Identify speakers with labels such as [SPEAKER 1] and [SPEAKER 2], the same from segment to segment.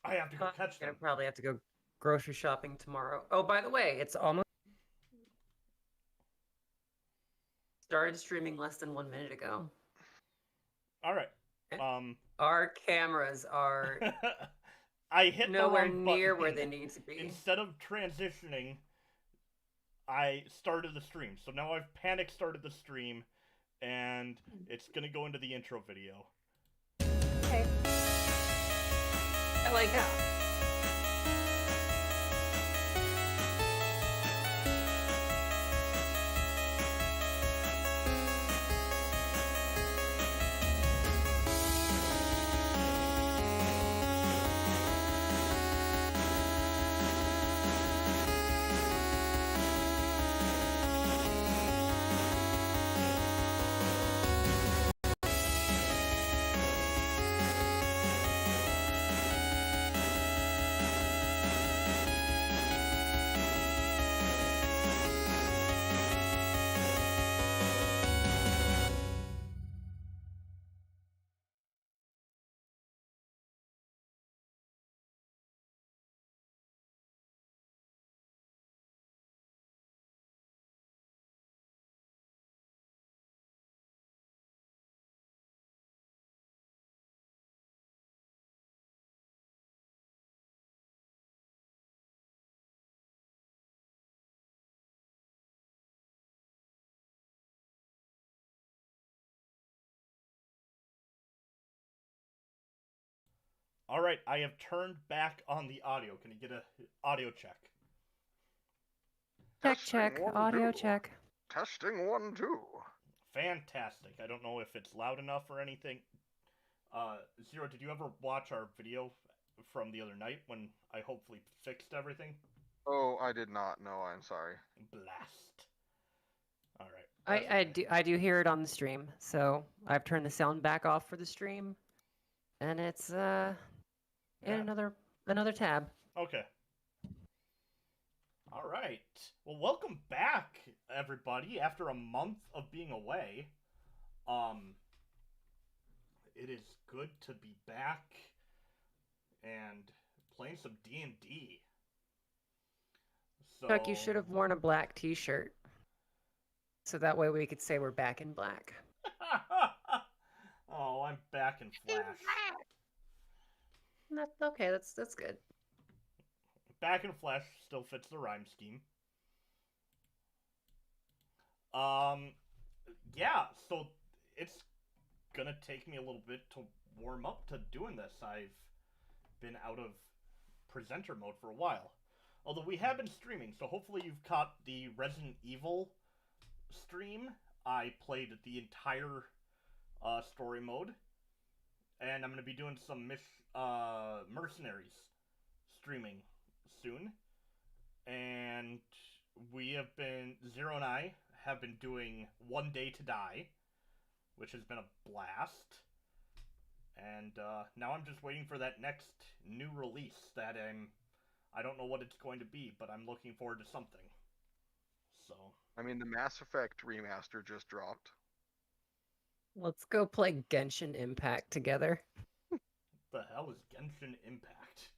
[SPEAKER 1] I have to go catch
[SPEAKER 2] I'm
[SPEAKER 1] them.
[SPEAKER 2] gonna probably have to go grocery shopping tomorrow. Oh, by the way, it's almost started streaming less than 1 minute ago.
[SPEAKER 1] All right.
[SPEAKER 2] Our cameras are
[SPEAKER 1] I hit
[SPEAKER 2] nowhere
[SPEAKER 1] the wrong button.
[SPEAKER 2] near where they need to be.
[SPEAKER 1] Instead of transitioning, I started the stream. So now I've panic started the stream, and it's gonna go into the intro video.
[SPEAKER 2] Okay. I like that.
[SPEAKER 1] All right, I have turned back on the audio. Can you get a audio check?
[SPEAKER 2] Check. Audio check.
[SPEAKER 3] Testing 1, 2.
[SPEAKER 1] Fantastic. I don't know if it's loud enough or anything. Zero, did you ever watch our video from the other night when I hopefully fixed everything?
[SPEAKER 3] Oh, I did not. No, I'm sorry.
[SPEAKER 1] Blast. All right.
[SPEAKER 2] I do hear it on the stream, so I've turned the sound back off for the stream, and it's in another tab.
[SPEAKER 1] Okay. All right. Well, welcome back, everybody. After a month of being away, it is good to be back and playing some D&D. So,
[SPEAKER 2] Chuck, you should have worn a black T-shirt, so that way we could say we're back in black.
[SPEAKER 1] Oh, I'm back in Flash.
[SPEAKER 2] That's okay. That's good.
[SPEAKER 1] Back in Flash still fits the rhyme scheme. Yeah, so it's gonna take me a little bit to warm up to doing this. I've been out of presenter mode for a while. Although we have been streaming, so hopefully you've caught the Resident Evil stream. I played the entire story mode. And I'm going to be doing some mercenaries streaming soon. And Zero and I have been doing One Day to Die, which has been a blast. And now I'm just waiting for that next new release that I don't know what it's going to be, but I'm looking forward to something. So.
[SPEAKER 3] I mean, the Mass Effect remaster just dropped.
[SPEAKER 2] Let's go play Genshin Impact together.
[SPEAKER 1] What the hell is Genshin Impact?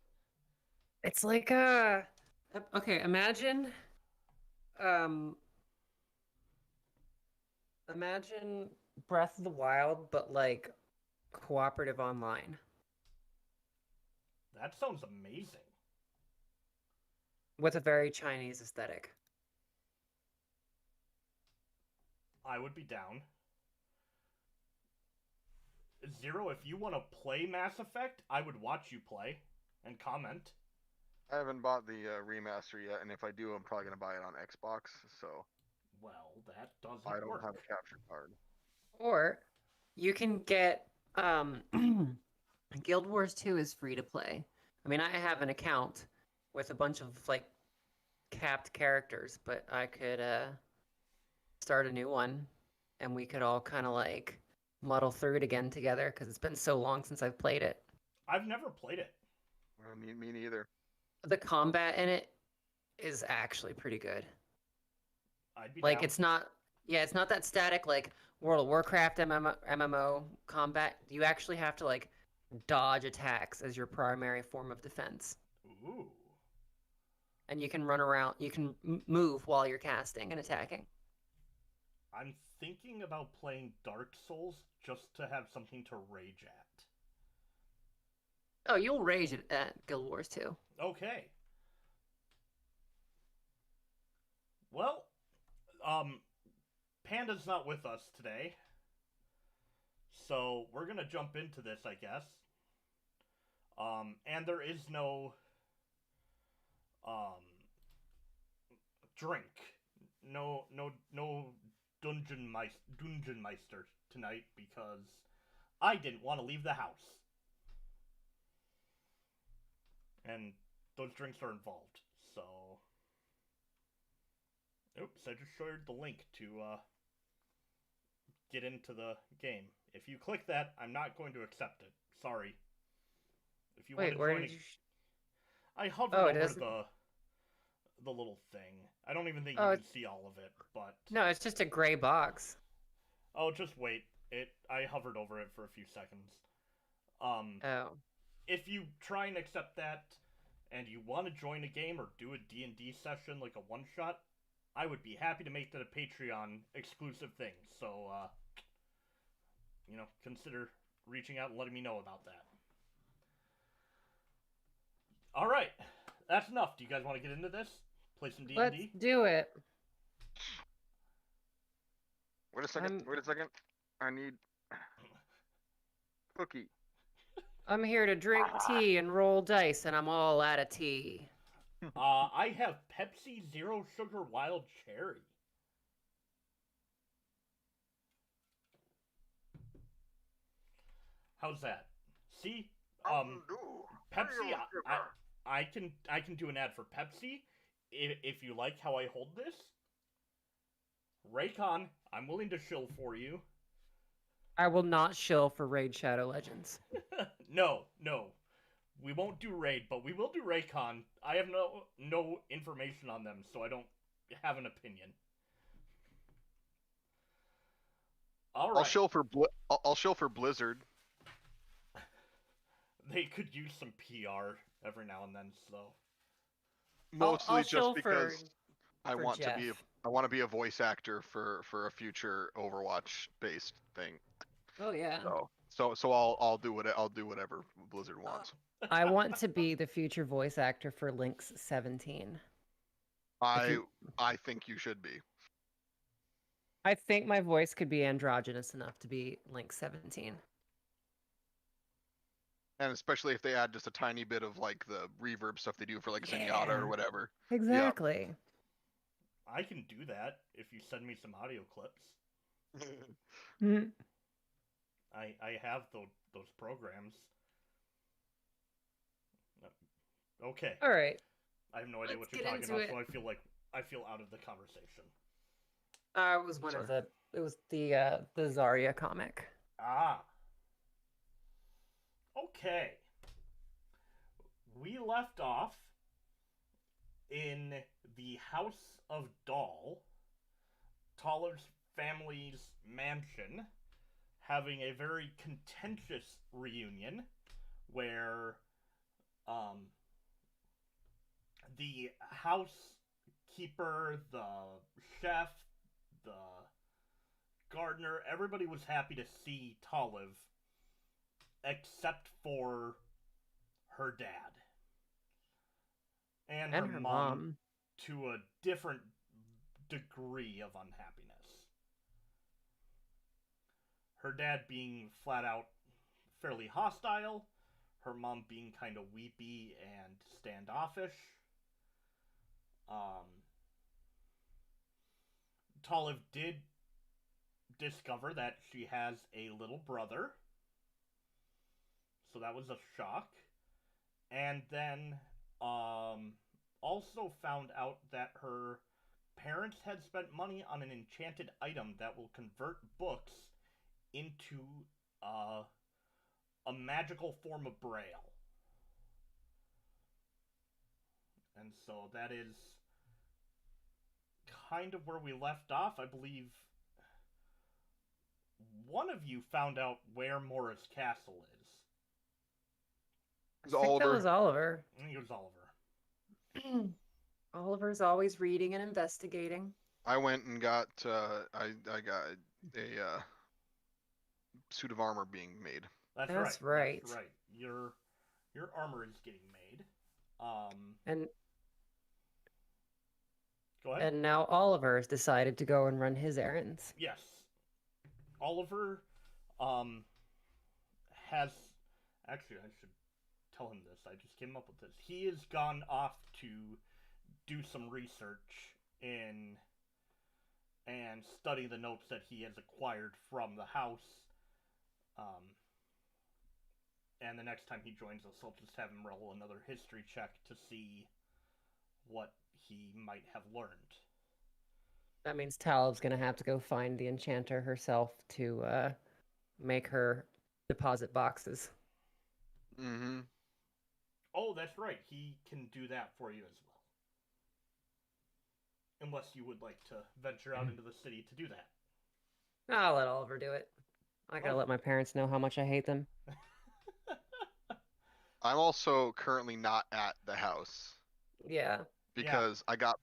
[SPEAKER 2] It's like okay, imagine Breath of the Wild, but like cooperative online.
[SPEAKER 1] That sounds amazing.
[SPEAKER 2] With a very Chinese aesthetic.
[SPEAKER 1] I would be down. Zero, if you want to play Mass Effect, I would watch you play and comment.
[SPEAKER 3] I haven't bought the remaster yet, and if I do, I'm probably going to buy it on Xbox, so...
[SPEAKER 1] Well, that doesn't
[SPEAKER 3] I don't
[SPEAKER 1] work.
[SPEAKER 3] have a capture card.
[SPEAKER 2] Or you can get Guild Wars 2 is free to play. I mean, I have an account with a bunch of like capped characters, but I could start a new one and we could all kind of like muddle through it again together because it's been so long since I've played it.
[SPEAKER 1] I've never played it.
[SPEAKER 3] Well, me neither.
[SPEAKER 2] The combat in it is actually pretty good.
[SPEAKER 1] I'd be
[SPEAKER 2] like
[SPEAKER 1] down.
[SPEAKER 2] it's not that static like World of Warcraft MMO combat. You actually have to like dodge attacks as your primary form of defense.
[SPEAKER 1] Ooh.
[SPEAKER 2] And you can run around, you can move while you're casting and attacking.
[SPEAKER 1] I'm thinking about playing Dark Souls just to have something to rage at.
[SPEAKER 2] Oh, you'll rage at Guild Wars too.
[SPEAKER 1] Okay. Well, Panda's not with us today. So we're gonna jump into this, I guess. And there is no drink. No Dungeon Meister tonight because I didn't want to leave the house. And those drinks are involved, so... Oops, I just shared the link to get into the game. If you click that, I'm not going to accept it. Sorry. If you
[SPEAKER 2] Wait,
[SPEAKER 1] want
[SPEAKER 2] where
[SPEAKER 1] to join
[SPEAKER 2] did you...
[SPEAKER 1] I hovered over the little thing. I don't even think you can see all of it, but...
[SPEAKER 2] No, it's just a gray box.
[SPEAKER 1] Oh, just wait. I hovered over it for a few seconds.
[SPEAKER 2] Oh.
[SPEAKER 1] If you try and accept that, and you want to join a game or do a D&D session, like a one-shot, I would be happy to make that a Patreon exclusive thing. So, consider reaching out and letting me know about that. Alright, that's enough. Do you guys want to get into this? Play some D&D?
[SPEAKER 2] Let's do it.
[SPEAKER 3] Wait a second. I need cookie.
[SPEAKER 2] I'm here to drink tea and roll dice, and I'm all out of tea.
[SPEAKER 1] I have Pepsi Zero Sugar Wild Cherry. How's that? See, Pepsi. I can do an ad for Pepsi if you like how I hold this. Raycon, I'm willing to shill for you.
[SPEAKER 2] I will not shill for Raid Shadow Legends.
[SPEAKER 1] No. We won't do Raid, but we will do Raycon. I have no information on them, so I don't have an opinion. All right.
[SPEAKER 3] I'll shill for Blizzard.
[SPEAKER 1] They could use some PR every now and then, so.
[SPEAKER 3] Mostly just because I want
[SPEAKER 2] Jeff.
[SPEAKER 3] to be a voice actor for a future Overwatch based thing.
[SPEAKER 2] Oh yeah.
[SPEAKER 3] So I'll do whatever Blizzard wants.
[SPEAKER 2] I want to be the future voice actor for Lynx 17.
[SPEAKER 3] I think you should be.
[SPEAKER 2] I think my voice could be androgynous enough to be Lynx 17.
[SPEAKER 3] And especially if they add just a tiny bit of like the reverb stuff they do for like Zenyatta or whatever.
[SPEAKER 2] Exactly.
[SPEAKER 1] Yeah. I can do that if you send me some audio clips. I have those programs. Okay.
[SPEAKER 2] All right.
[SPEAKER 1] I have no idea what you're talking about, so I feel out of the conversation.
[SPEAKER 2] It was the Zarya comic.
[SPEAKER 1] Ah. Okay. We left off in the House of Dall, Tallar's family's mansion, having a very contentious reunion where the housekeeper, the chef, the gardener, everybody was happy to see Talamh, except for her dad. And her mom to a different degree of unhappiness. Her dad being flat out fairly hostile, her mom being kind of weepy and standoffish. Talamh did discover that she has a little brother, so that was a shock. And then also found out that her parents had spent money on an enchanted item that will convert books into a magical form of Braille. And so that is kind of where we left off. I believe one of you found out where Mora's castle is.
[SPEAKER 3] It was
[SPEAKER 2] I think that
[SPEAKER 3] Oliver.
[SPEAKER 2] was Oliver.
[SPEAKER 1] I think it was Oliver.
[SPEAKER 2] Oliver's always reading and investigating.
[SPEAKER 3] I went and got I got a suit of armor being made.
[SPEAKER 2] That's right.
[SPEAKER 1] That's right. Your armor is getting made.
[SPEAKER 2] And
[SPEAKER 1] Go ahead.
[SPEAKER 2] and now Oliver has decided to go and run his errands.
[SPEAKER 1] Yes. Oliver has actually I should tell him this. I just came up with this. He has gone off to do some research in and study the notes that he has acquired from the house. And the next time he joins us, I'll just have him roll another history check to see what he might have learned.
[SPEAKER 2] That means Talaph's gonna have to go find the enchanter herself to make her deposit boxes.
[SPEAKER 3] Mm-hmm.
[SPEAKER 1] Oh, that's right. He can do that for you as well. Unless you would like to venture out into the city to do that.
[SPEAKER 2] I'll let Oliver do it. I gotta let my parents know how much I hate them.
[SPEAKER 3] I'm also currently not at the house
[SPEAKER 2] Yeah.
[SPEAKER 3] because I got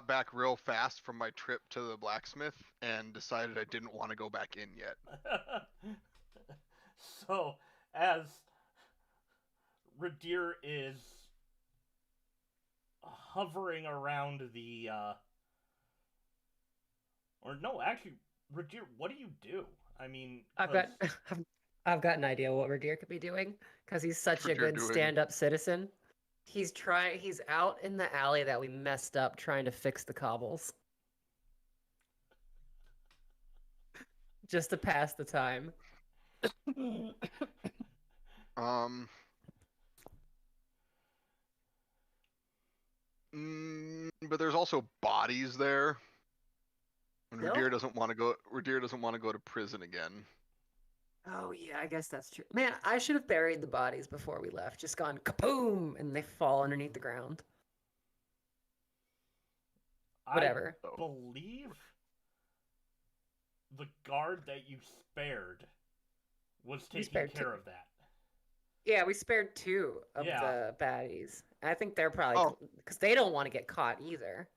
[SPEAKER 3] back real fast from my trip to the blacksmith and decided I didn't want to go back in yet.
[SPEAKER 1] So, as Ridire is hovering around the, or no, actually, Ridire, what do you do? I mean,
[SPEAKER 2] I've got an idea what Ridire could be doing because he's such a
[SPEAKER 3] Ridire
[SPEAKER 2] good
[SPEAKER 3] doing?
[SPEAKER 2] stand-up citizen. He's out in the alley that we messed up trying to fix the cobbles. Just to pass the time.
[SPEAKER 3] But there's also bodies there. And
[SPEAKER 2] Still?
[SPEAKER 3] Ridire doesn't want to go to prison again.
[SPEAKER 2] Oh yeah, I guess that's true. Man, I should have buried the bodies before we left. Just gone kaboom, and they fall underneath the ground. Whatever.
[SPEAKER 1] I believe the guard that you spared was taking care of that.
[SPEAKER 2] Yeah, we spared 2 of the baddies. I think they're probably because they don't want to get caught either.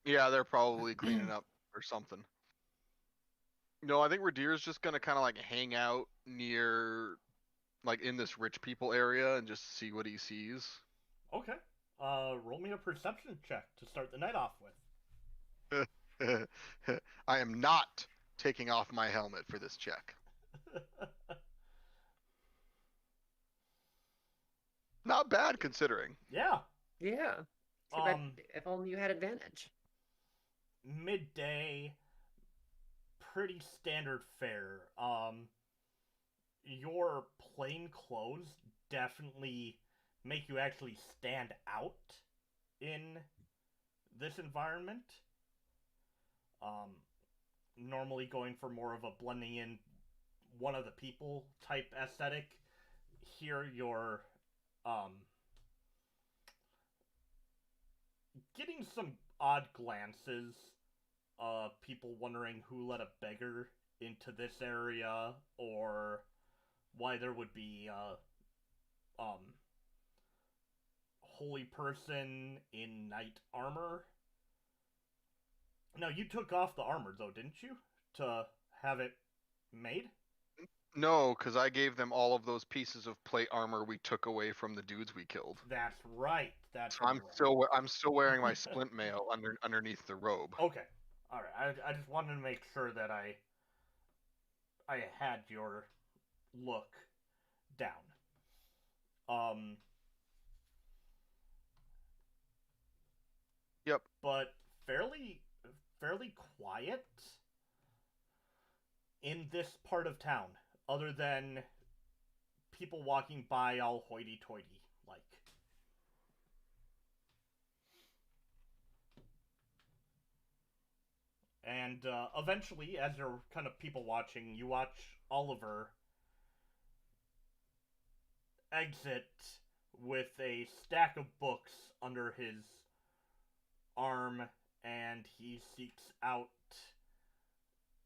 [SPEAKER 3] Yeah, they're probably cleaning up or something. No, I think Ridire's just gonna kind of like hang out near, like in this rich people area and just see what he sees.
[SPEAKER 1] Okay. Roll me a perception check to start the night off with.
[SPEAKER 3] I am not taking off my helmet for this check. Not bad considering.
[SPEAKER 1] Yeah.
[SPEAKER 2] Yeah. Too bad if only you had advantage.
[SPEAKER 1] Midday, pretty standard fare. Your plain clothes definitely make you actually stand out in this environment. Normally going for more of a blending in one of the people type aesthetic. Here you're getting some odd glances. People wondering who let a beggar into this area, or why there would be holy person in knight armor. Now, you took off the armor, though, didn't you? To have it made?
[SPEAKER 3] No, because I gave them all of those pieces of plate armor we took away from the dudes we killed.
[SPEAKER 1] That's right.
[SPEAKER 3] I'm still wearing my splint mail underneath the robe.
[SPEAKER 1] Okay. All right. I just wanted to make sure that I had your look down.
[SPEAKER 3] Yep.
[SPEAKER 1] But fairly quiet in this part of town, other than people walking by all hoity-toity like. And eventually, as you're kind of people watching, you watch Oliver exit with a stack of books under his arm, and he seeks out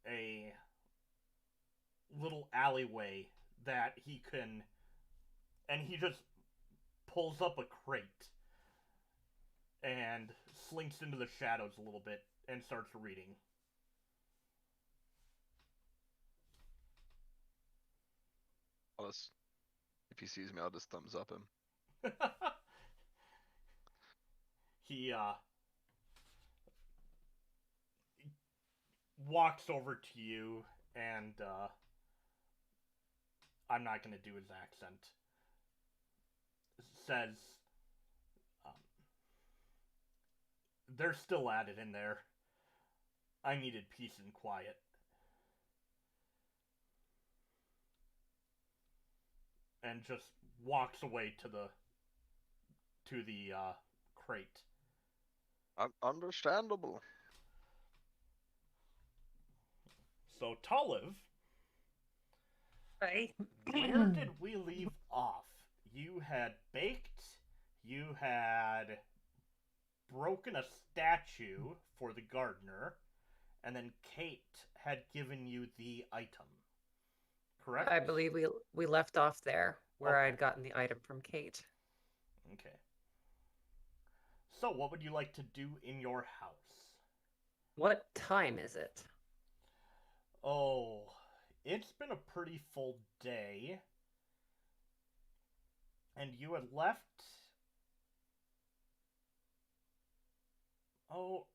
[SPEAKER 1] a little alleyway that he can, and he just pulls up a crate and slinks into the shadows a little bit and starts reading.
[SPEAKER 3] If he sees me, I'll just thumbs up him.
[SPEAKER 1] He walks over to you and I'm not going to do his accent. Says, they're still at it in there. I needed peace and quiet. And just walks away to the crate.
[SPEAKER 3] Understandable.
[SPEAKER 1] So, Talamh,
[SPEAKER 2] Right.
[SPEAKER 1] where did we leave off? You had baked, you had broken a statue for the gardener, and then Kate had given you the item. Correct?
[SPEAKER 2] I believe we left off there, where
[SPEAKER 1] Okay.
[SPEAKER 2] I'd gotten the item from Kate.
[SPEAKER 1] Okay. So, what would you like to do in your house?
[SPEAKER 2] What time is it?
[SPEAKER 1] Oh, it's been a pretty full day. And you had left...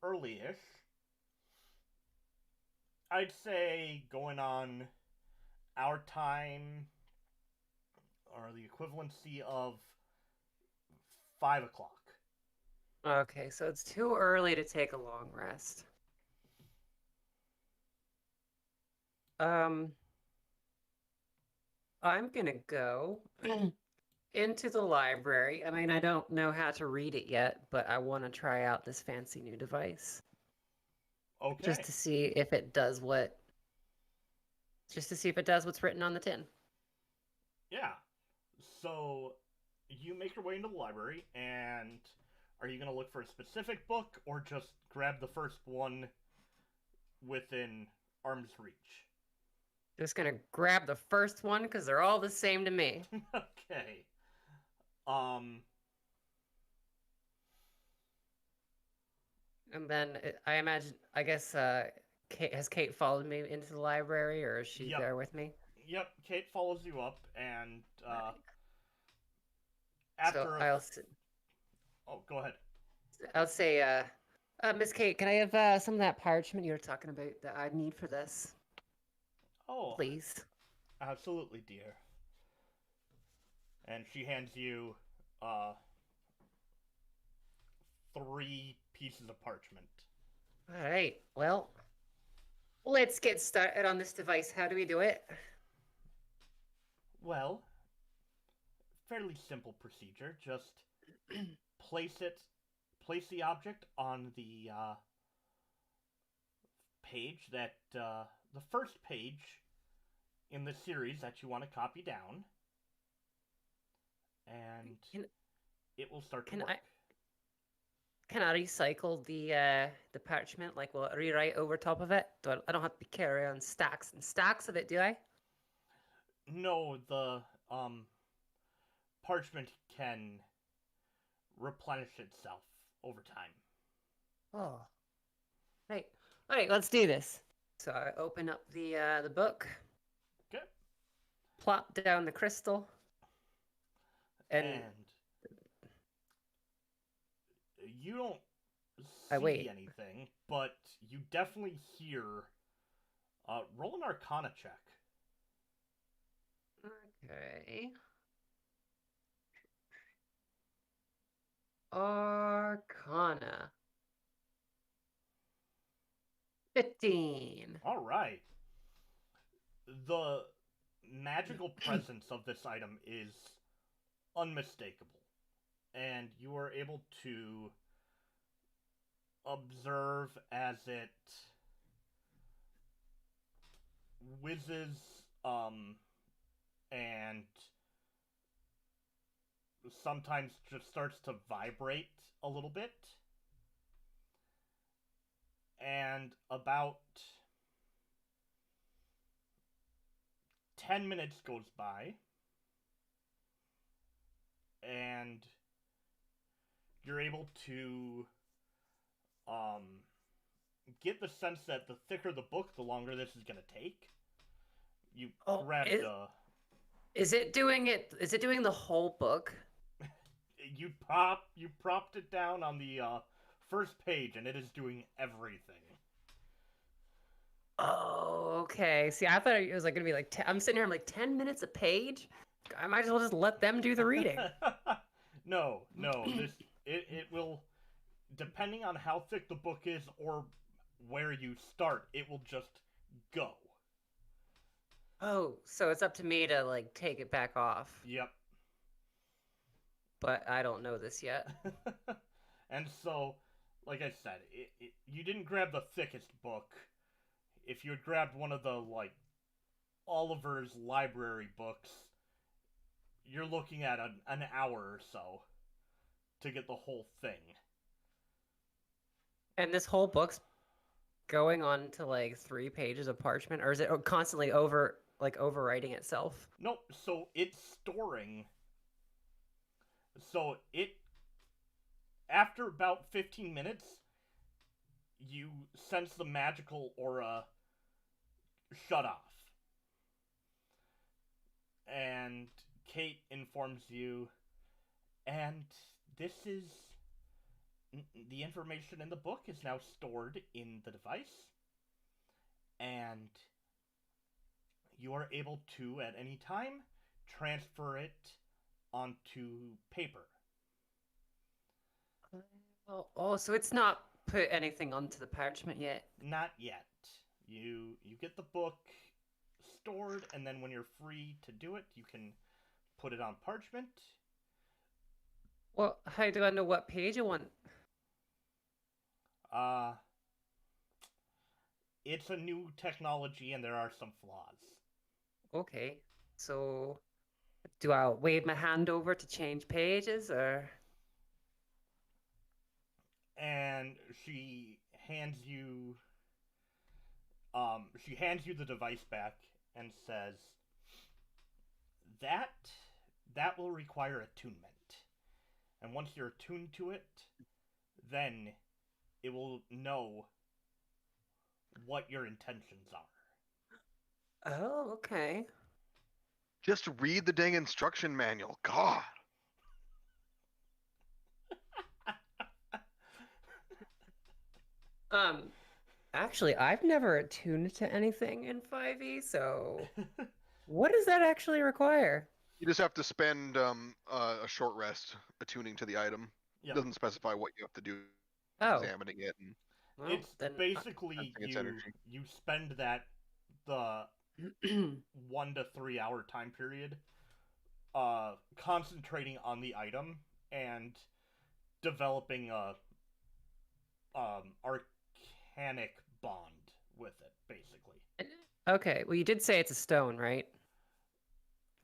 [SPEAKER 1] early-ish. I'd say going on our time, or the equivalency of 5 o'clock.
[SPEAKER 2] Okay, so it's too early to take a long rest. I'm gonna go into the library. I mean, I don't know how to read it yet, but I want to try out this fancy new device.
[SPEAKER 1] Okay.
[SPEAKER 2] Just to see if it does what's written on the tin.
[SPEAKER 1] Yeah. So, you make your way into the library, and are you going to look for a specific book, or just grab the first one within arm's reach?
[SPEAKER 2] Just gonna grab the first one, because they're all the same to me.
[SPEAKER 1] Okay.
[SPEAKER 2] And then I guess, has Kate followed me into the library, or is she
[SPEAKER 1] Yep.
[SPEAKER 2] there with me?
[SPEAKER 1] Yep, Kate follows you up, and
[SPEAKER 2] Right.
[SPEAKER 1] after...
[SPEAKER 2] So
[SPEAKER 1] go ahead.
[SPEAKER 2] I'll say, Miss Kate, can I have some of that parchment you were talking about that I need for this,
[SPEAKER 1] Oh,
[SPEAKER 2] please?
[SPEAKER 1] absolutely, dear. And she hands you 3 pieces of parchment.
[SPEAKER 2] All right. Well, let's get started on this device. How do we do it?
[SPEAKER 1] Well, fairly simple procedure. Just place the object on the page that the first page in the series that you want to copy down, and it will start to work.
[SPEAKER 2] Can I recycle the parchment? Like, will it rewrite over top of it? I don't have to carry around stacks and stacks of it, do I?
[SPEAKER 1] No, the parchment can replenish itself over time.
[SPEAKER 2] Oh, right. All right, let's do this. So I open up the book.
[SPEAKER 1] Okay.
[SPEAKER 2] Plop down the crystal. And
[SPEAKER 1] you don't
[SPEAKER 2] I
[SPEAKER 1] see
[SPEAKER 2] wait.
[SPEAKER 1] anything, but you definitely hear. Roll an Arcana check.
[SPEAKER 2] Okay. Arcana. 15.
[SPEAKER 1] All right. The magical presence of this item is unmistakable, and you are able to observe as it whizzes and sometimes just starts to vibrate a little bit. And about 10 minutes goes by, and and you're able to get the sense that the thicker the book, the longer this is gonna take. You grab the.
[SPEAKER 2] Is it doing it? Is it doing the whole book?
[SPEAKER 1] You propped it down on the first page, and it is doing everything.
[SPEAKER 2] Oh, okay. See, I thought it was like gonna be like I'm sitting here. I'm like 10 minutes a page. I might as well just let them do the reading.
[SPEAKER 1] No. It will, depending on how thick the book is or where you start, it will just go.
[SPEAKER 2] Oh, so it's up to me to like take it back off.
[SPEAKER 1] Yep.
[SPEAKER 2] But I don't know this yet.
[SPEAKER 1] And so, like I said, you didn't grab the thickest book. If you had grabbed one of the, like, Oliver's library books, you're looking at an hour or so to get the whole thing.
[SPEAKER 2] And this whole book's going on to like 3 pages of parchment, or is it constantly overwriting itself?
[SPEAKER 1] Nope, so it's storing. So after about 15 minutes, you sense the magical aura shut off. And Kate informs you, and this is... the information in the book is now stored in the device, and you are able to, at any time, transfer it onto paper.
[SPEAKER 2] Oh, so it's not put anything onto the parchment yet?
[SPEAKER 1] Not yet. You get the book stored, and then when you're free to do it, you can put it on parchment.
[SPEAKER 2] Well, how do I know what page I want?
[SPEAKER 1] It's a new technology, and there are some flaws.
[SPEAKER 2] Okay, so do I wave my hand over to change pages, or?
[SPEAKER 1] And she hands you the device back and says, that will require attunement. And once you're attuned to it, then it will know what your intentions are.
[SPEAKER 2] Oh, okay.
[SPEAKER 3] Just read the dang instruction manual. God.
[SPEAKER 2] Actually, I've never attuned to anything in 5e, so what does that actually require?
[SPEAKER 3] You just have to spend a short rest attuning to the item.
[SPEAKER 1] Yep.
[SPEAKER 3] It doesn't specify what you have to do examining it. And
[SPEAKER 2] Well,
[SPEAKER 1] It's
[SPEAKER 2] then
[SPEAKER 1] basically
[SPEAKER 3] its energy.
[SPEAKER 1] you spend the 1 to 3 hour time period concentrating on the item and developing a arcanic bond with it, basically.
[SPEAKER 2] Okay, well, you did say it's a stone, right?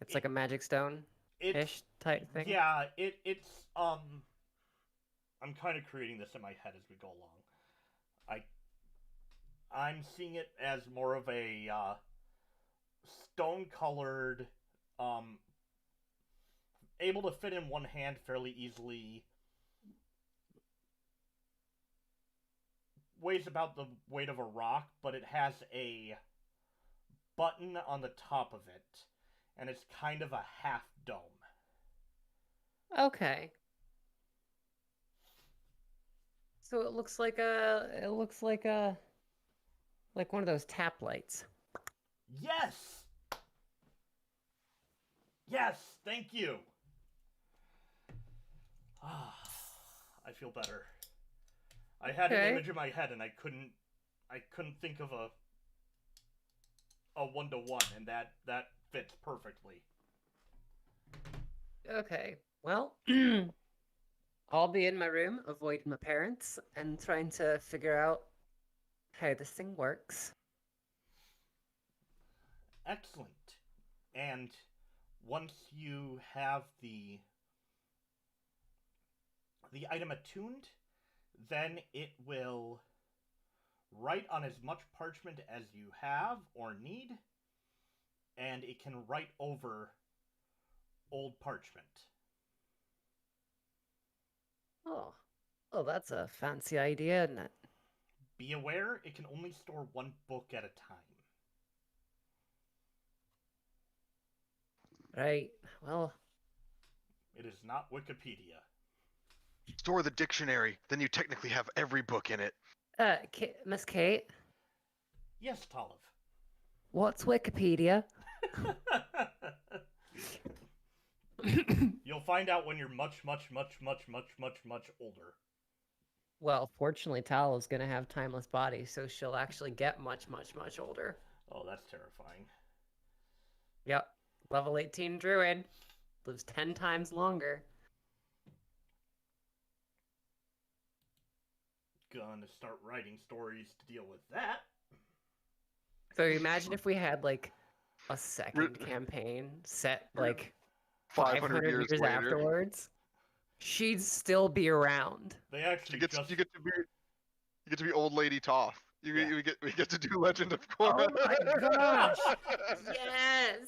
[SPEAKER 2] It's like a magic stone-ish type thing?
[SPEAKER 1] Yeah, it's I'm kind of creating this in my head as we go along. I'm seeing it as more of a stone-colored, able to fit in one hand fairly easily. Weighs about the weight of a rock, but it has a button on the top of it, and it's kind of a half dome.
[SPEAKER 2] Okay. So it looks like like one of those tap lights.
[SPEAKER 1] Yes! Yes, thank you. I feel better. I had an image in my head and I couldn't think of a one-to-one, and that fits perfectly.
[SPEAKER 2] Okay. Well, I'll be in my room, avoiding my parents, and trying to figure out how this thing works.
[SPEAKER 1] Excellent. And once you have the item attuned, then it will write on as much parchment as you have or need, and it can write over old parchment.
[SPEAKER 2] Oh, that's a fancy idea, isn't it?
[SPEAKER 1] Be aware, it can only store one book at a time.
[SPEAKER 2] Right. Well,
[SPEAKER 1] It is not Wikipedia.
[SPEAKER 3] Store the dictionary, then you technically have every book in it.
[SPEAKER 2] Miss Kate,
[SPEAKER 1] Yes, Talamh.
[SPEAKER 2] what's Wikipedia?
[SPEAKER 1] You'll find out when you're much older.
[SPEAKER 2] Well, fortunately, Tala's gonna have timeless body, so she'll actually get much older.
[SPEAKER 1] Oh, that's terrifying.
[SPEAKER 2] Yep. Level 18 druid. Lives 10 times longer.
[SPEAKER 1] Gonna start writing stories to deal with that.
[SPEAKER 2] So imagine if we had, like, a second campaign set, like,
[SPEAKER 3] 500 years later.
[SPEAKER 2] afterwards. She'd still be around.
[SPEAKER 1] They actually
[SPEAKER 3] you get to be old lady Toph. We get to do Legend of Korra.
[SPEAKER 2] Oh my gosh! Yes!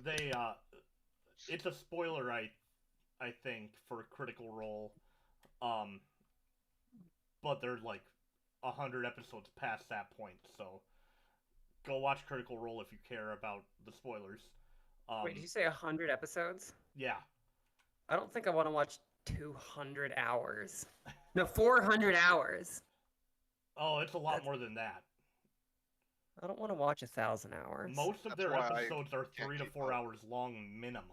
[SPEAKER 1] They it's a spoiler I think for Critical Role. But they're like 100 episodes past that point, so go watch Critical Role if you care about the spoilers.
[SPEAKER 2] Wait, did you say 100 episodes?
[SPEAKER 1] Yeah.
[SPEAKER 2] I don't think I want to watch 200 hours. No, 400 hours.
[SPEAKER 1] Oh, it's a lot more than that.
[SPEAKER 2] I don't want to watch 1,000 hours.
[SPEAKER 1] Most of their episodes are 3 to 4
[SPEAKER 3] up.
[SPEAKER 1] hours long minimum.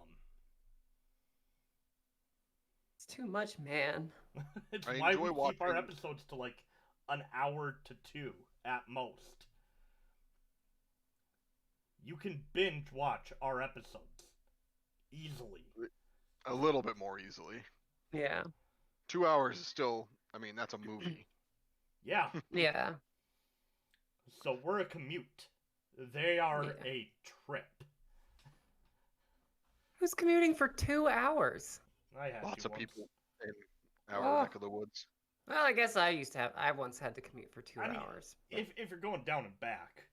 [SPEAKER 2] It's too much, man.
[SPEAKER 1] It's
[SPEAKER 3] I
[SPEAKER 1] why
[SPEAKER 3] enjoy
[SPEAKER 1] we keep our
[SPEAKER 3] watching-
[SPEAKER 1] episodes to like an hour to 2 at most. You can binge watch our episodes easily.
[SPEAKER 3] A little bit more easily.
[SPEAKER 2] Yeah.
[SPEAKER 3] 2 hours is still, I mean, that's a movie.
[SPEAKER 1] Yeah.
[SPEAKER 2] Yeah.
[SPEAKER 1] So we're a commute. They are
[SPEAKER 2] Yeah.
[SPEAKER 1] a trip.
[SPEAKER 2] Who's commuting for 2 hours?
[SPEAKER 1] I had
[SPEAKER 3] Lots
[SPEAKER 1] to
[SPEAKER 3] of
[SPEAKER 1] once.
[SPEAKER 3] people in our
[SPEAKER 2] Oh.
[SPEAKER 3] neck of the woods.
[SPEAKER 2] Well, I guess I once had to commute for 2
[SPEAKER 1] I mean,
[SPEAKER 2] hours. but-
[SPEAKER 1] If you're going down and back.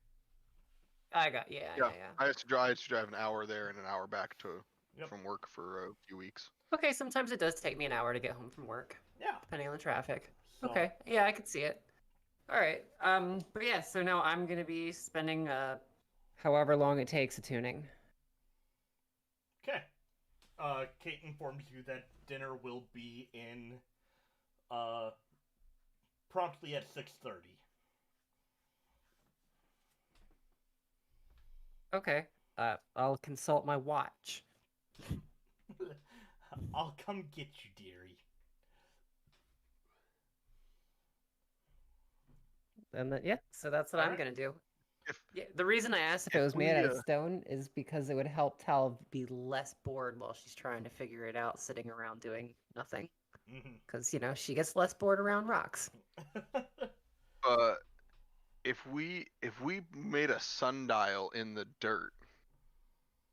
[SPEAKER 2] Yeah.
[SPEAKER 3] I used to drive an hour there and an hour back from work for a few weeks.
[SPEAKER 2] Okay, sometimes it does take me an hour to get home from work,
[SPEAKER 1] Yeah.
[SPEAKER 2] depending on the traffic.
[SPEAKER 1] So,
[SPEAKER 2] Okay, yeah, I could see it. All right, but yeah, so now I'm gonna be spending however long it takes attuning.
[SPEAKER 1] Okay. Kate informs you that dinner will be in promptly at 6:30.
[SPEAKER 2] Okay, I'll consult my watch.
[SPEAKER 1] I'll come get you, dearie.
[SPEAKER 2] And then, yeah, so that's what I'm
[SPEAKER 1] Alright.
[SPEAKER 2] gonna do.
[SPEAKER 3] If
[SPEAKER 2] Yeah, the reason I asked if it
[SPEAKER 3] if
[SPEAKER 2] was made out
[SPEAKER 3] we,
[SPEAKER 2] of stone is because it would help Tal be less bored while she's trying to figure it out, sitting around doing nothing.
[SPEAKER 1] Mhm.
[SPEAKER 2] Because, she gets less bored around rocks.
[SPEAKER 3] if we made a sundial in the dirt,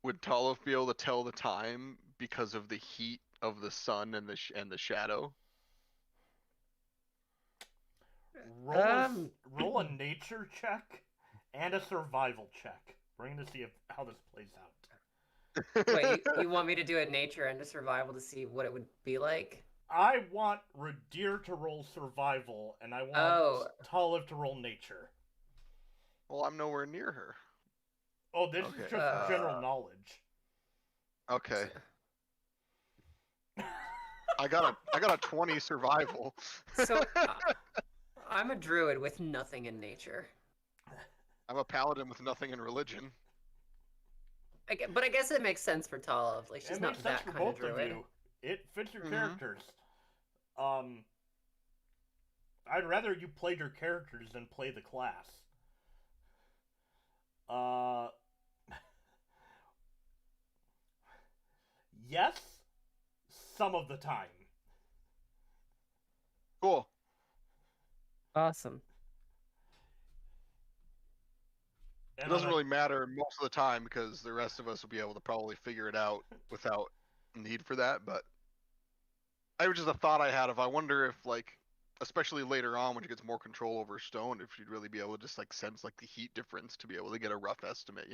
[SPEAKER 3] would Talamh be able to tell the time because of the heat of the sun and the shadow?
[SPEAKER 1] Roll a nature check and a survival check. We're going to see how this plays out.
[SPEAKER 2] Wait, you want me to do a nature and a survival to see what it would be like?
[SPEAKER 1] I want Ridire to roll survival, and I want Talamh to roll nature.
[SPEAKER 3] Well, I'm nowhere near her.
[SPEAKER 1] Oh, this
[SPEAKER 3] Okay.
[SPEAKER 1] is just general knowledge.
[SPEAKER 3] Okay. I got a 20 survival.
[SPEAKER 2] So, I'm a druid with nothing in nature.
[SPEAKER 3] I'm a paladin with nothing in religion.
[SPEAKER 2] But I guess it makes sense for Talamh. Like, she's
[SPEAKER 1] It
[SPEAKER 2] not
[SPEAKER 1] makes sense
[SPEAKER 2] that
[SPEAKER 1] for
[SPEAKER 2] kind of
[SPEAKER 1] both of
[SPEAKER 2] druid.
[SPEAKER 1] you. It fits your
[SPEAKER 3] Mhm.
[SPEAKER 1] characters. I'd rather you played your characters than play the class. Yes, some of the time.
[SPEAKER 3] Cool.
[SPEAKER 2] Awesome.
[SPEAKER 3] It doesn't really matter most of the time because the rest of us will be able to probably figure it out without need for that. But it was just a thought I had of I wonder if, like, especially later on when she gets more control over stone, if she'd really be able to just like sense like the heat difference to be able to get a rough estimate.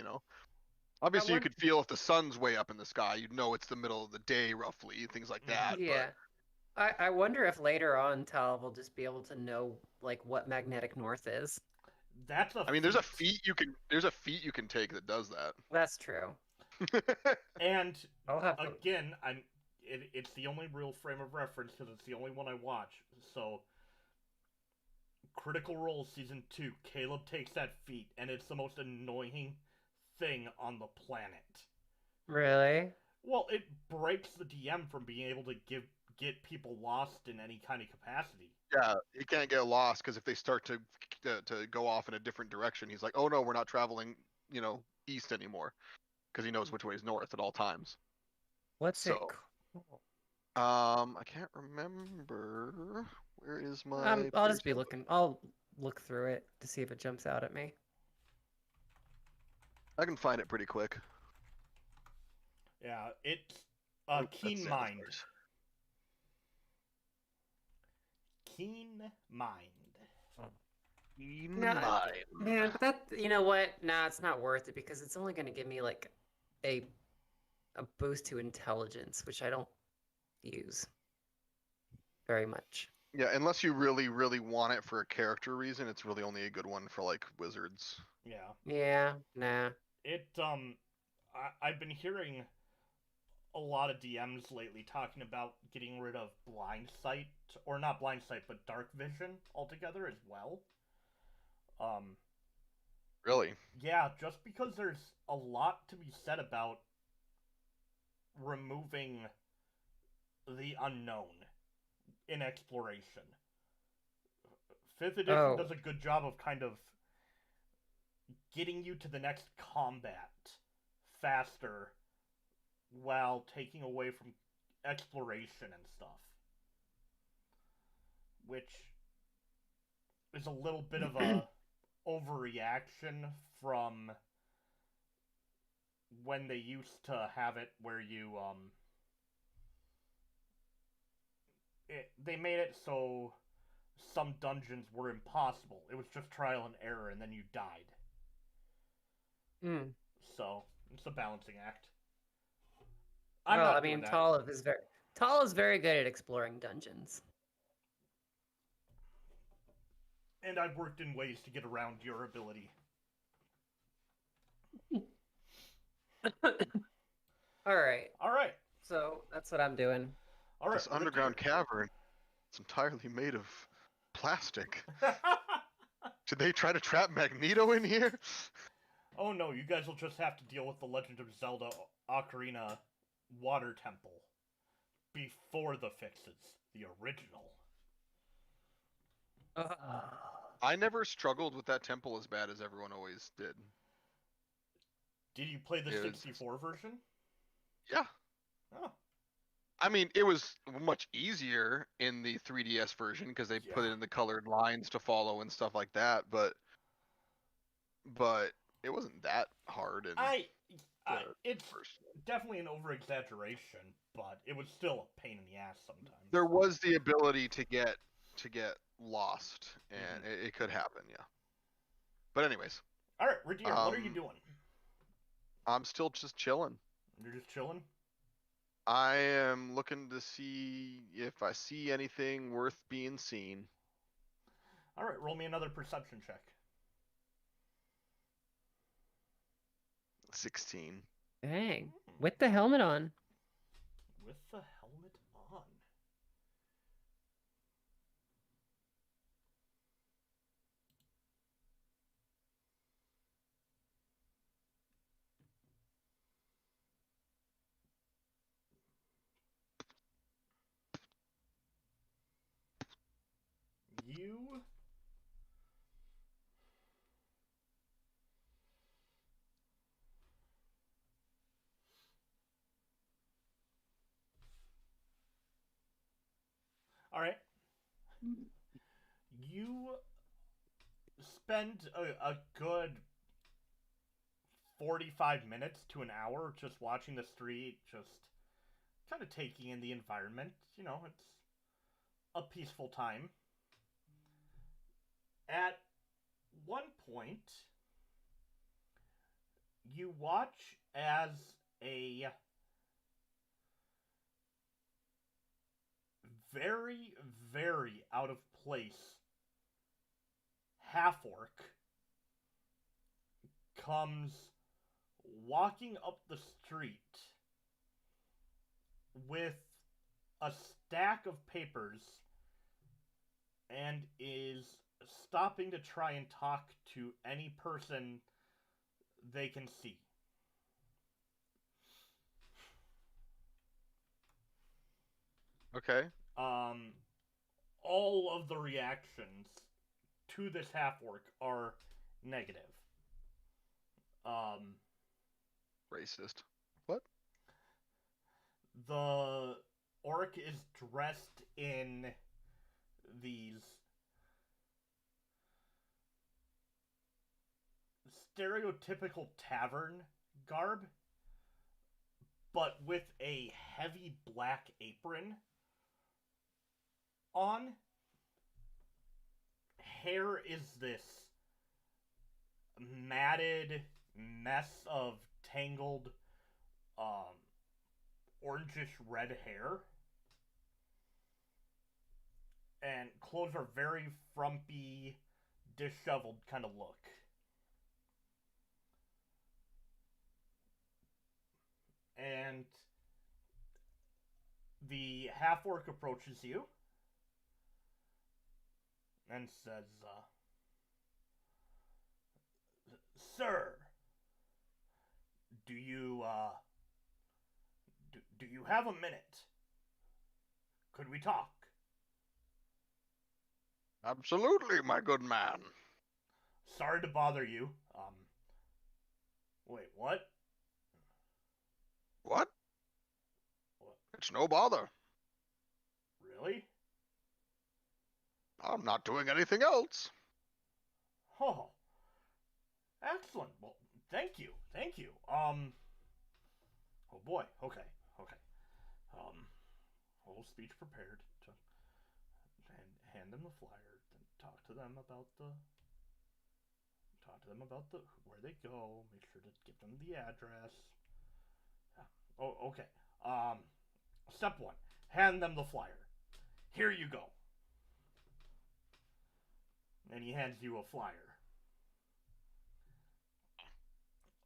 [SPEAKER 3] Obviously, you could feel if the sun's way up in the sky, you'd know it's the middle of the day roughly, things like that.
[SPEAKER 2] Yeah. I wonder if later on Talamh will just be able to know like what magnetic north is.
[SPEAKER 1] That's a
[SPEAKER 3] I mean, there's a feat you can take that does that.
[SPEAKER 2] That's true.
[SPEAKER 1] And
[SPEAKER 2] I'll have to...
[SPEAKER 1] again, it's the only real frame of reference because it's the only one I watch. So, Critical Role Season 2, Caleb takes that feat, and it's the most annoying thing on the planet.
[SPEAKER 2] Really?
[SPEAKER 1] Well, it breaks the DM from being able to get people lost in any kind of capacity.
[SPEAKER 3] Yeah, he can't get lost because if they start to go off in a different direction, he's like, "Oh no, we're not traveling, east anymore," because he knows which way is north at all times.
[SPEAKER 2] What's it
[SPEAKER 3] So,
[SPEAKER 2] called?
[SPEAKER 3] I can't remember. Where is my?
[SPEAKER 2] I'll just be looking. I'll look through it to see if it jumps out at me.
[SPEAKER 3] I can find it pretty quick.
[SPEAKER 1] Yeah, it's Keen
[SPEAKER 3] That's
[SPEAKER 1] Mind.
[SPEAKER 3] Salazar's.
[SPEAKER 1] Keen Mind.
[SPEAKER 3] Keen
[SPEAKER 2] No,
[SPEAKER 3] Mind.
[SPEAKER 2] man, but that, you know what? Nah, it's not worth it because it's only going to give me like a boost to intelligence, which I don't use very much.
[SPEAKER 3] Yeah, unless you really, really want it for a character reason, it's really only a good one for like wizards.
[SPEAKER 1] Yeah.
[SPEAKER 2] Yeah, nah.
[SPEAKER 1] I've been hearing a lot of DMs lately talking about getting rid of blind sight, or not blind sight, but dark vision altogether as well.
[SPEAKER 3] Really?
[SPEAKER 1] Yeah, just because there's a lot to be said about removing the unknown in exploration. 5th edition does a good job of kind of getting you to the next combat faster while taking away from exploration and stuff. Which is a little bit of a overreaction from when they used to have it where you they made it so some dungeons were impossible. It was just trial and error and then you died. So it's a balancing act.
[SPEAKER 2] I mean, Talamh is very good at exploring dungeons.
[SPEAKER 1] And I've worked in ways to get around your ability.
[SPEAKER 2] All right.
[SPEAKER 1] So
[SPEAKER 2] that's what I'm doing.
[SPEAKER 1] All right.
[SPEAKER 3] This underground cavern, it's entirely made of plastic. Did they try to trap Magneto in here?
[SPEAKER 1] Oh no, you guys will just have to deal with the Legend of Zelda Ocarina Water Temple before the fixes, the original.
[SPEAKER 3] I never struggled with that temple as bad as everyone always did.
[SPEAKER 1] Did you play the 64 version?
[SPEAKER 3] Yeah.
[SPEAKER 1] Oh.
[SPEAKER 3] I mean, it was much easier in the 3DS version because they put in the colored lines to follow and stuff like that, but it wasn't that hard.
[SPEAKER 1] It's definitely an over-exaggeration, but it was still a pain in the ass sometimes.
[SPEAKER 3] There was the ability to get lost, and it could happen, yeah. But anyways.
[SPEAKER 1] All right, Ridire, what are you doing?
[SPEAKER 3] I'm still just chilling.
[SPEAKER 1] You're just chilling?
[SPEAKER 3] I am looking to see if I see anything worth being seen.
[SPEAKER 1] All right, roll me another perception check.
[SPEAKER 3] 16.
[SPEAKER 2] Dang. With the helmet on.
[SPEAKER 1] With the helmet on. You... All right. You spend a good 45 minutes to an hour just watching the street, just kind of taking in the environment. You know, it's a peaceful time. At one point, you watch as a very, very out of place half-orc comes walking up the street with a stack of papers and is stopping to try and talk to any person they can see.
[SPEAKER 3] Okay.
[SPEAKER 1] All of the reactions to this half-orc are negative.
[SPEAKER 3] Racist. What?
[SPEAKER 1] The orc is dressed in these stereotypical tavern garb, but with a heavy black apron on. Hair is this matted mess of tangled, orangish red hair. And clothes are very frumpy, disheveled kind of look. And the half-orc approaches you and says, Sir, do you have a minute? Could we talk?
[SPEAKER 3] Absolutely, my good man.
[SPEAKER 1] Sorry to bother you. Wait, what?
[SPEAKER 3] What?
[SPEAKER 1] What?
[SPEAKER 3] It's no bother.
[SPEAKER 1] Really?
[SPEAKER 3] I'm not doing anything else.
[SPEAKER 1] Oh. Excellent. Well, thank you. Thank you. Oh boy. Okay. Whole speech prepared to hand them the flyer, then talk to them about where they go, make sure to give them the address. Yeah. Oh, okay. Step 1. Hand them the flyer. Here you go. And he hands you a flyer.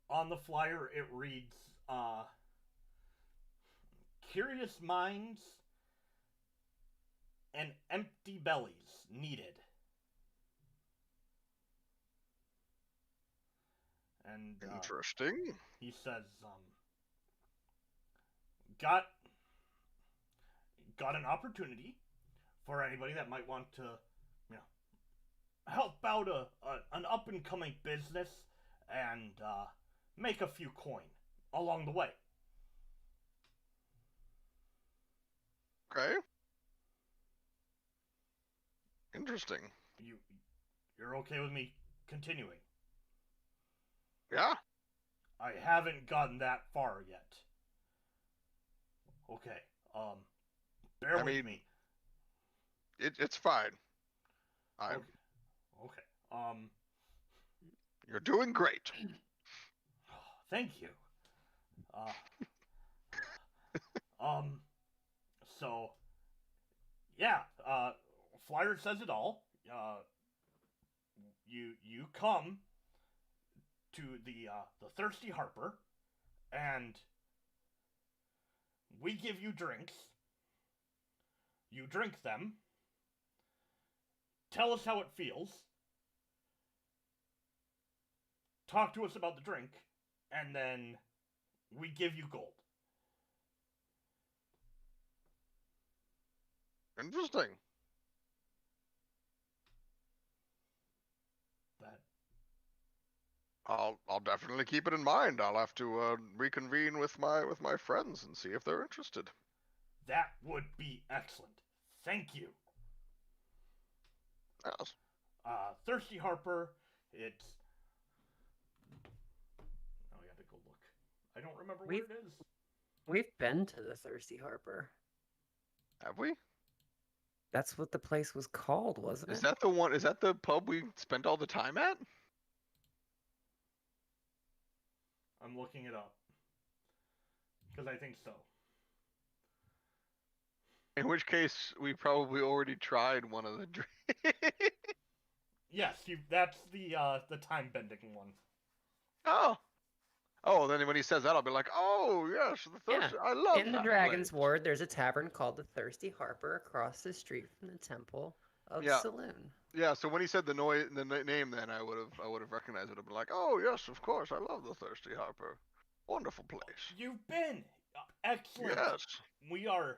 [SPEAKER 1] On the flyer, it reads, Curious minds and empty bellies needed. And
[SPEAKER 3] Interesting.
[SPEAKER 1] he says, got an opportunity for anybody that might want to, help out an up-and-coming business and make a few coin along the way.
[SPEAKER 3] Okay. Interesting.
[SPEAKER 1] You're okay with me continuing?
[SPEAKER 3] Yeah.
[SPEAKER 1] I haven't gotten that far yet. Okay. Bear with me.
[SPEAKER 3] It's fine.
[SPEAKER 1] Okay.
[SPEAKER 3] You're doing great.
[SPEAKER 1] Thank you. So, yeah, flyer says it all. You come to the Thirsty Harper, and we give you drinks. You drink them. Tell us how it feels. Talk to us about the drink, and then we give you gold.
[SPEAKER 3] Interesting.
[SPEAKER 1] That
[SPEAKER 3] I'll definitely keep it in mind. I'll have to reconvene with my friends and see if they're interested.
[SPEAKER 1] that would be excellent. Thank you.
[SPEAKER 3] Yes.
[SPEAKER 1] Thirsty Harper, it's... Oh, I gotta go look. I don't remember what it is.
[SPEAKER 2] We've been to the Thirsty Harper.
[SPEAKER 3] Have we?
[SPEAKER 2] That's what the place was called, wasn't it?
[SPEAKER 3] Is that the one? Is that the pub we spent all the time at?
[SPEAKER 1] I'm looking it up. Because I think so.
[SPEAKER 3] In which case, we probably already tried one of the drinks.
[SPEAKER 1] Yes, that's the time bending one.
[SPEAKER 3] Oh. Oh, then when he says that, I'll be like, oh, yes, the
[SPEAKER 2] Yeah.
[SPEAKER 3] thirsty. I love
[SPEAKER 2] In the
[SPEAKER 3] that
[SPEAKER 2] Dragon's
[SPEAKER 3] place.
[SPEAKER 2] Ward, there's a tavern called the Thirsty Harper across the street from the Temple of
[SPEAKER 3] Yeah.
[SPEAKER 2] Saloon.
[SPEAKER 3] Yeah, so when he said the name, then I would have recognized it. I'd been like, oh yes, of course, I love the Thirsty Harper. Wonderful place.
[SPEAKER 1] You've been excellent.
[SPEAKER 3] Yes.
[SPEAKER 1] We are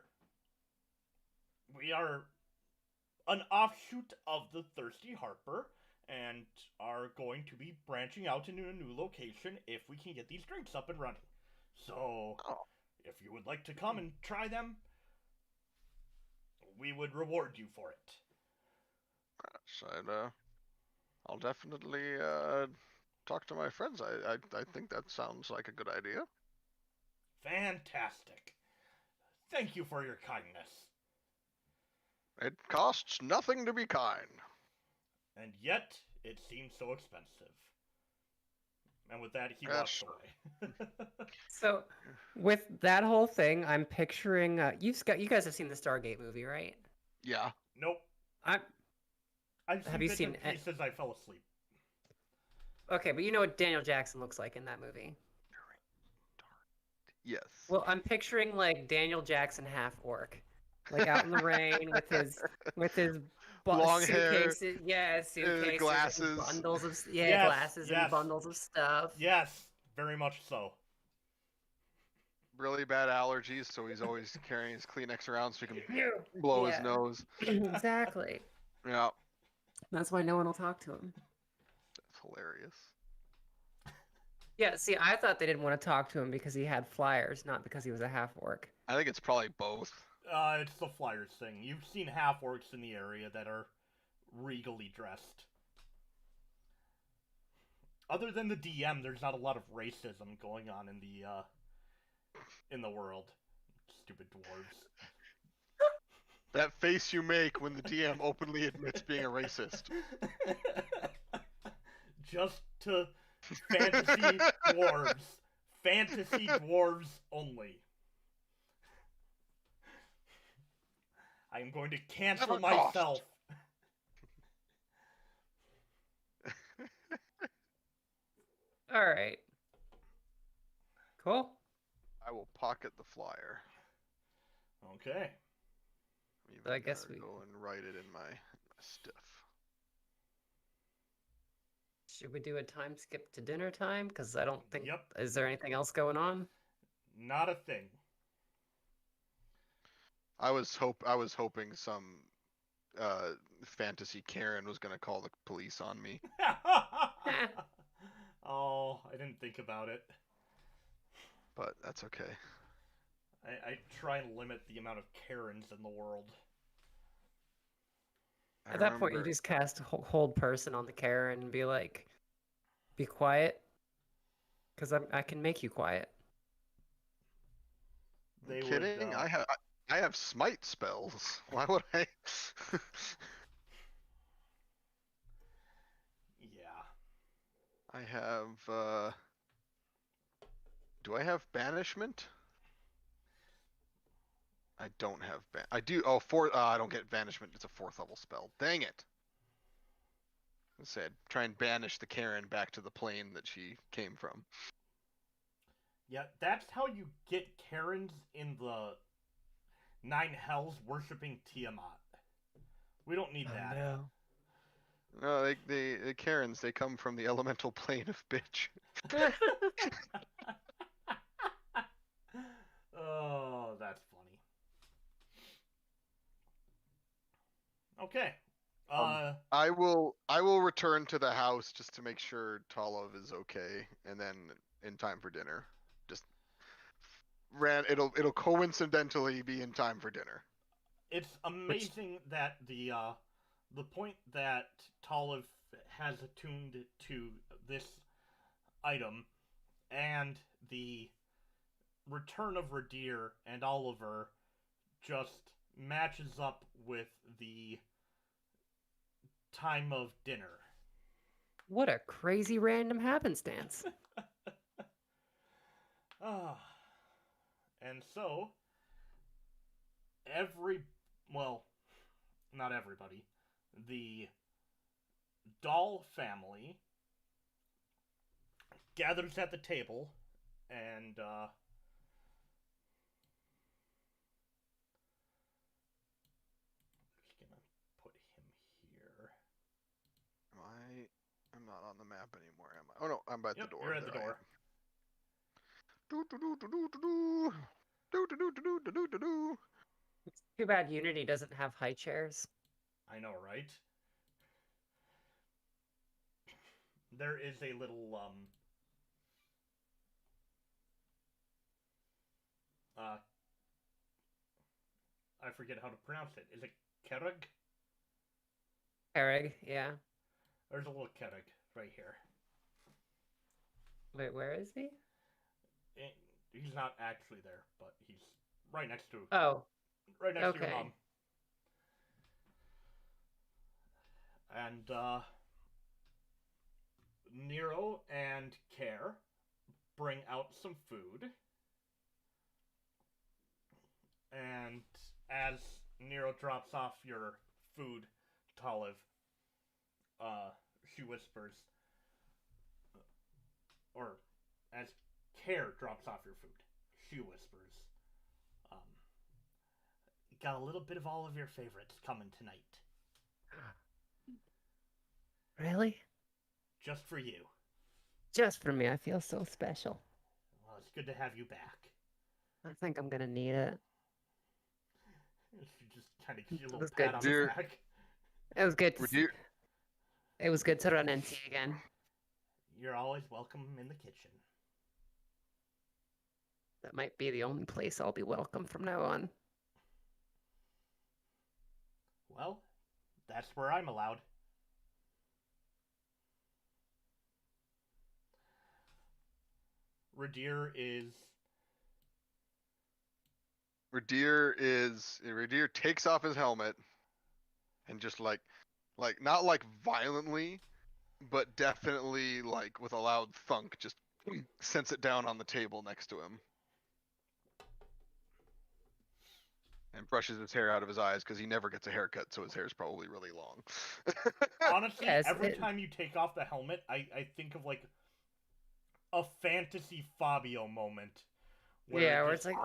[SPEAKER 1] an offshoot of the Thirsty Harper, and are going to be branching out into a new location if we can get these drinks up and running. So, if you would like to come and try them, we would reward you for it.
[SPEAKER 3] Yes, I'll definitely talk to my friends. I think that sounds like a good idea.
[SPEAKER 1] Fantastic. Thank you for your kindness.
[SPEAKER 3] It costs nothing to be kind.
[SPEAKER 1] And yet, it seems so expensive. And with that, he
[SPEAKER 3] Yes.
[SPEAKER 1] walks away.
[SPEAKER 2] So, with that whole thing, I'm picturing you guys have seen the Stargate movie, right?
[SPEAKER 3] Yeah.
[SPEAKER 1] Nope.
[SPEAKER 2] I'm
[SPEAKER 1] I've seen
[SPEAKER 2] Have you
[SPEAKER 1] bits
[SPEAKER 2] seen
[SPEAKER 1] and pieces. I fell asleep.
[SPEAKER 2] okay, but you know what Daniel Jackson looks like in that movie.
[SPEAKER 3] Yes.
[SPEAKER 2] Well, I'm picturing like Daniel Jackson half orc, like out in the rain with his
[SPEAKER 3] Long hair,
[SPEAKER 2] suitcases, yeah, suitcases, and
[SPEAKER 3] glasses.
[SPEAKER 2] bundles of
[SPEAKER 1] Yes,
[SPEAKER 2] glasses
[SPEAKER 1] yes.
[SPEAKER 2] and bundles of stuff.
[SPEAKER 1] Yes, very much so.
[SPEAKER 3] Really bad allergies, so he's always carrying his Kleenex around so he can blow his
[SPEAKER 2] Yeah.
[SPEAKER 3] nose.
[SPEAKER 2] Exactly.
[SPEAKER 3] Yeah.
[SPEAKER 2] That's why no one will talk to him.
[SPEAKER 3] That's hilarious.
[SPEAKER 2] Yeah, see, I thought they didn't want to talk to him because he had flyers, not because he was a half orc.
[SPEAKER 3] I think it's probably both.
[SPEAKER 1] It's the Flyers thing. You've seen half-orcs in the area that are regally dressed. Other than the DM, there's not a lot of racism going on in the world. Stupid dwarves.
[SPEAKER 3] That face you make when the DM openly admits being a racist.
[SPEAKER 1] Just to fantasy dwarves. Fantasy dwarves only. I am going to cancel
[SPEAKER 3] Never cost.
[SPEAKER 1] myself.
[SPEAKER 2] All right. Cool.
[SPEAKER 3] I will pocket the flyer.
[SPEAKER 1] Okay.
[SPEAKER 3] I'm
[SPEAKER 2] So I
[SPEAKER 3] even
[SPEAKER 2] guess
[SPEAKER 3] gonna
[SPEAKER 2] we-
[SPEAKER 3] go and write it in my stuff.
[SPEAKER 2] Should we do a time skip to dinner time? Because I don't think.
[SPEAKER 1] Yep.
[SPEAKER 2] Is there anything else going on?
[SPEAKER 1] Not a thing.
[SPEAKER 3] I was hoping some fantasy Karen was gonna call the police on me.
[SPEAKER 1] Oh, I didn't think about it.
[SPEAKER 3] But that's okay.
[SPEAKER 1] I try and limit the amount of Karens in the world.
[SPEAKER 3] I
[SPEAKER 2] At that point, you
[SPEAKER 3] remember-
[SPEAKER 2] just cast hold person on the Karen and be like, "Be quiet," because I can make you quiet.
[SPEAKER 1] They would,
[SPEAKER 3] kidding? I have smite spells. Why would I?
[SPEAKER 1] Yeah.
[SPEAKER 3] I have. Do I have banishment? I don't have I do. Oh, I don't get banishment. It's a 4th level spell. Dang it! I said try and banish the Karen back to the plane that she came from.
[SPEAKER 1] Yeah, that's how you get Karens in the 9 Hells worshipping Tiamat. We don't need that.
[SPEAKER 2] No.
[SPEAKER 3] No, the Karens, they come from the elemental plane of bitch.
[SPEAKER 1] Oh, that's funny. Okay.
[SPEAKER 3] I will return to the house just to make sure Talamh is okay, and then in time for dinner. Just it'll coincidentally be in time for dinner.
[SPEAKER 1] It's amazing that the point that Talamh has attuned to this item and the return of Ridire and Oliver just matches up with the time of dinner.
[SPEAKER 2] What a crazy random happenstance.
[SPEAKER 1] And so, well, not everybody, the Dall family gathers at the table, and just gonna put him here.
[SPEAKER 3] I'm not on the map anymore, am I? Oh no, I'm at
[SPEAKER 1] Yep,
[SPEAKER 3] the door.
[SPEAKER 1] you're at the
[SPEAKER 3] There I
[SPEAKER 1] door.
[SPEAKER 3] am. Do-do-do-do-do-do-do. Do-do-do-do-do-do-do-do.
[SPEAKER 2] It's too bad Unity doesn't have high chairs.
[SPEAKER 1] I know, right? There is a little, I forget how to pronounce it. Is it Kerrig?
[SPEAKER 2] Herrig, yeah.
[SPEAKER 1] There's a little Kerrig right here.
[SPEAKER 2] Wait, where is he?
[SPEAKER 1] He's not actually there, but he's right next to
[SPEAKER 2] Oh,
[SPEAKER 1] right next to your
[SPEAKER 2] okay.
[SPEAKER 1] mom. And Nero and Care bring out some food. And as Nero drops off your food, Talamh, she whispers, or as Care drops off your food, she whispers, got a little bit of all of your favorites coming tonight.
[SPEAKER 2] Really?
[SPEAKER 1] Just for you.
[SPEAKER 2] Just for me. I feel so special.
[SPEAKER 1] Well, it's good to have you back.
[SPEAKER 2] I think I'm gonna need it.
[SPEAKER 1] She just kind of gives you a little
[SPEAKER 2] That's
[SPEAKER 1] pat
[SPEAKER 2] good.
[SPEAKER 1] on
[SPEAKER 3] Dear-
[SPEAKER 1] the back.
[SPEAKER 2] It was good to
[SPEAKER 3] Ridire,
[SPEAKER 2] It was good to run into you again.
[SPEAKER 1] You're always welcome in the kitchen.
[SPEAKER 2] That might be the only place I'll be welcome from now on.
[SPEAKER 1] Well, that's where I'm allowed.
[SPEAKER 3] Ridire takes off his helmet and just like not like violently, but definitely like with a loud thunk, just sends it down on the table next to him. And brushes his hair out of his eyes because he never gets a haircut, so his hair is probably really long.
[SPEAKER 1] Honestly,
[SPEAKER 2] Yes,
[SPEAKER 1] every
[SPEAKER 2] it-
[SPEAKER 1] time you take off the helmet, I think of like a fantasy Fabio moment.
[SPEAKER 2] Yeah, where it's like,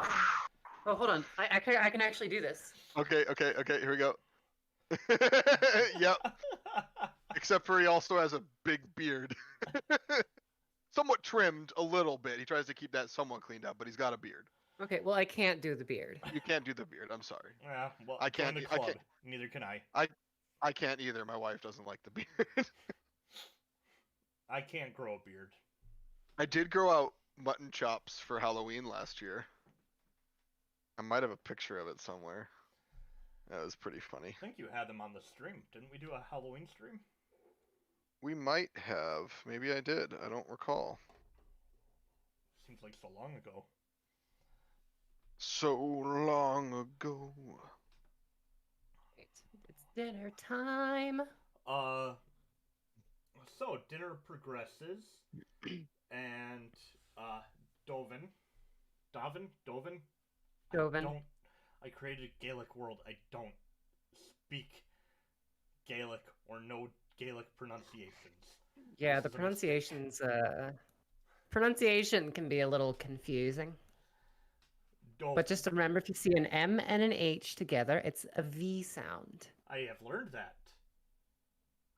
[SPEAKER 2] oh, hold on, I can actually do this.
[SPEAKER 3] Okay, here we go. Yep. Except for he also has a big beard. Somewhat trimmed a little bit. He tries to keep that somewhat cleaned up, but he's got a beard.
[SPEAKER 2] Okay, well, I can't do the beard.
[SPEAKER 3] You can't do the beard. I'm sorry.
[SPEAKER 1] Yeah, well,
[SPEAKER 3] I can't-
[SPEAKER 1] join the
[SPEAKER 3] I
[SPEAKER 1] club.
[SPEAKER 3] can't-
[SPEAKER 1] Neither can I.
[SPEAKER 3] I can't either. My wife doesn't like the beard.
[SPEAKER 1] I can't grow a beard.
[SPEAKER 3] I did grow out mutton chops for Halloween last year. I might have a picture of it somewhere. That was pretty funny.
[SPEAKER 1] I think you had them on the stream. Didn't we do a Halloween stream?
[SPEAKER 3] We might have. Maybe I did. I don't recall.
[SPEAKER 1] Seems like so long ago.
[SPEAKER 3] So long ago.
[SPEAKER 2] It's dinner time.
[SPEAKER 1] So dinner progresses, and Dovin.
[SPEAKER 2] Dovin.
[SPEAKER 1] I created a Gaelic world. I don't speak Gaelic or know Gaelic pronunciations.
[SPEAKER 2] Yeah,
[SPEAKER 1] This
[SPEAKER 2] the
[SPEAKER 1] is a mistake.
[SPEAKER 2] pronunciation can be a little confusing.
[SPEAKER 1] Dovin.
[SPEAKER 2] But just remember, if you see an M and an H together, it's a V sound.
[SPEAKER 1] I have learned that.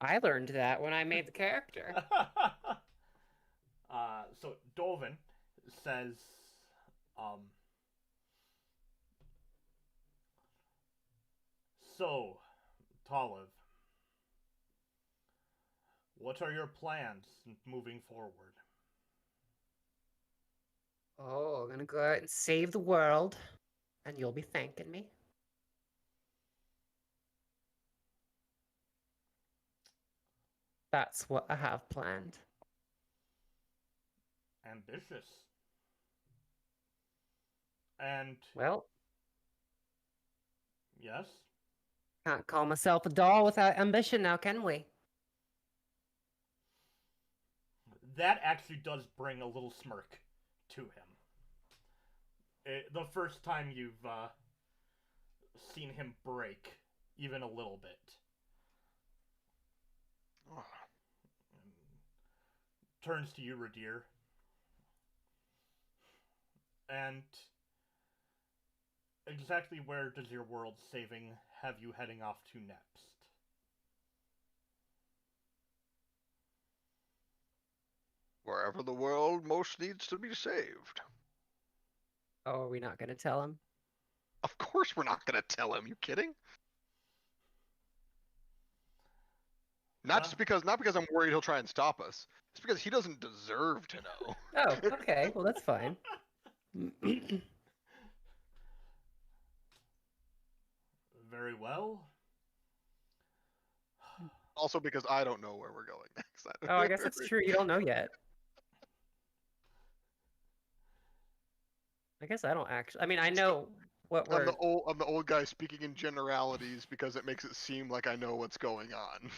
[SPEAKER 2] I learned that when I made the character.
[SPEAKER 1] So Dovin says, so, Talamh, what are your plans moving forward?
[SPEAKER 2] Oh, I'm gonna go out and save the world, and you'll be thanking me. That's what I have planned.
[SPEAKER 1] Ambitious. And,
[SPEAKER 2] Well,
[SPEAKER 1] yes,
[SPEAKER 2] can't call myself a doll without ambition now, can we?
[SPEAKER 1] that actually does bring a little smirk to him. The first time you've seen him break even a little bit.
[SPEAKER 3] Oh.
[SPEAKER 1] Turns to you, Ridire. And exactly where does your world saving have you heading off to next?
[SPEAKER 3] Wherever the world most needs to be saved.
[SPEAKER 2] Oh, are we not going to tell him?
[SPEAKER 3] Of course we're not going to tell him. You kidding? Not because I'm worried he'll try and stop us. It's because he doesn't deserve to know.
[SPEAKER 2] Oh, okay. Well, that's fine.
[SPEAKER 1] Very well.
[SPEAKER 3] Also because I don't know where we're going next.
[SPEAKER 2] Oh, I guess that's true. You don't know yet. I guess I don't actually. I mean, I know what we're.
[SPEAKER 3] I'm the old guy speaking in generalities because it makes it seem like I know what's going on.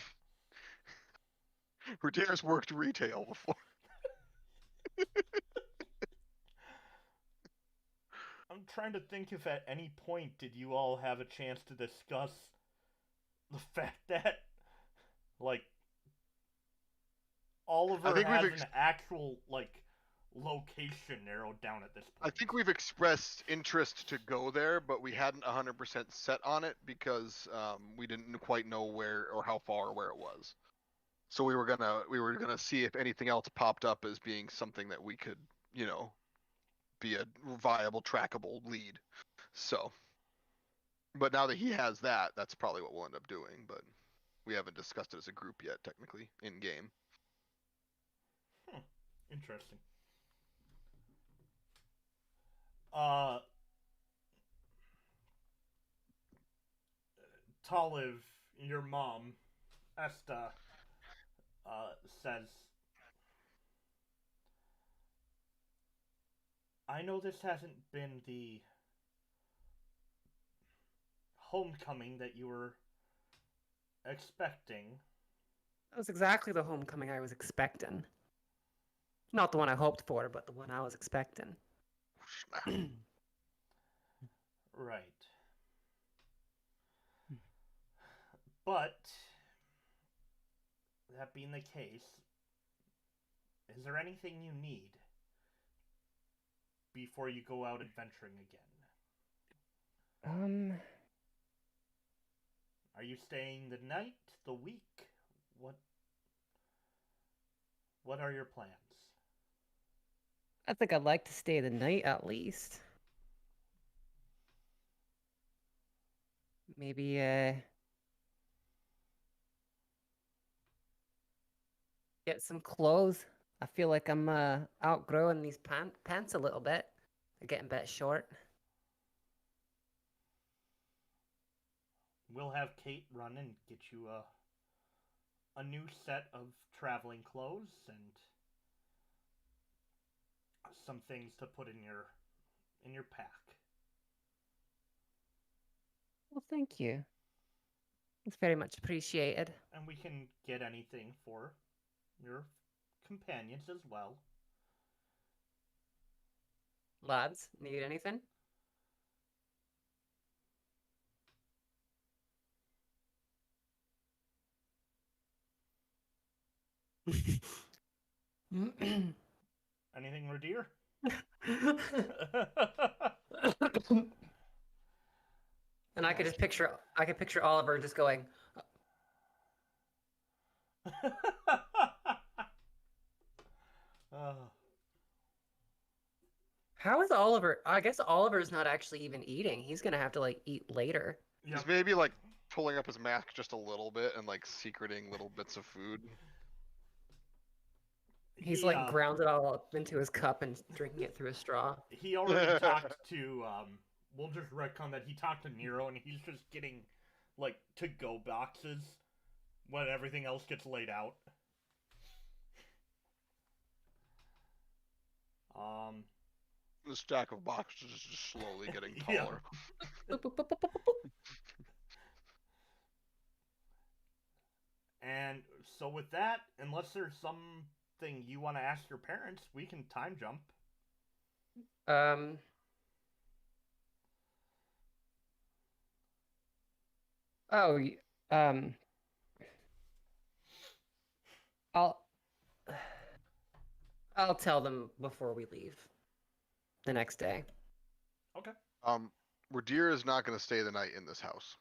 [SPEAKER 3] Ridire's worked retail before.
[SPEAKER 1] I'm trying to think if at any point did you all have a chance to discuss the fact that, like, Oliver has an actual, like, location narrowed down at this point.
[SPEAKER 3] I think we've expressed interest to go there, but we hadn't 100% set on it because we didn't quite know where or how far or where it was. So we were gonna see if anything else popped up as being something that we could, be a viable, trackable lead. So, but now that he has that, that's probably what we'll end up doing. But we haven't discussed it as a group yet, technically, in game.
[SPEAKER 1] Interesting. Talamh, your mom, Esta, says, I know this hasn't been the homecoming that you were expecting.
[SPEAKER 2] That was exactly the homecoming I was expecting. Not the one I hoped for, but the one I was expecting.
[SPEAKER 1] Right. But, that being the case, is there anything you need before you go out adventuring again? Are you staying the night, the week? What are your plans?
[SPEAKER 2] I think I'd like to stay the night at least. Maybe, get some clothes. I feel like I'm, outgrowing these pants a little bit. They're getting a bit short.
[SPEAKER 1] We'll have Kate run and get you a new set of traveling clothes and some things to put in your pack.
[SPEAKER 2] Well, thank you. It's very much appreciated.
[SPEAKER 1] And we can get anything for your companions as well.
[SPEAKER 2] Lads, need anything?
[SPEAKER 1] Anything, Ridire?
[SPEAKER 2] And I could picture Oliver just going. How is Oliver? I guess Oliver's not actually even eating. He's gonna have to like eat later.
[SPEAKER 1] Yep.
[SPEAKER 3] He's maybe like pulling up his mask just a little bit and like secreting little bits of food.
[SPEAKER 2] He's like ground it all up into his cup and drinking it through a straw.
[SPEAKER 1] He already talked to, we'll just retcon that he talked to Nero and he's just getting, like, to-go boxes when everything else gets laid out.
[SPEAKER 3] The stack of boxes is just slowly getting taller.
[SPEAKER 1] And so with that, unless there's something you want to ask your parents, we can time jump.
[SPEAKER 2] Oh, I'll I'll tell them before we leave the next day.
[SPEAKER 1] Okay.
[SPEAKER 3] Ridire is not going to stay the night in this house.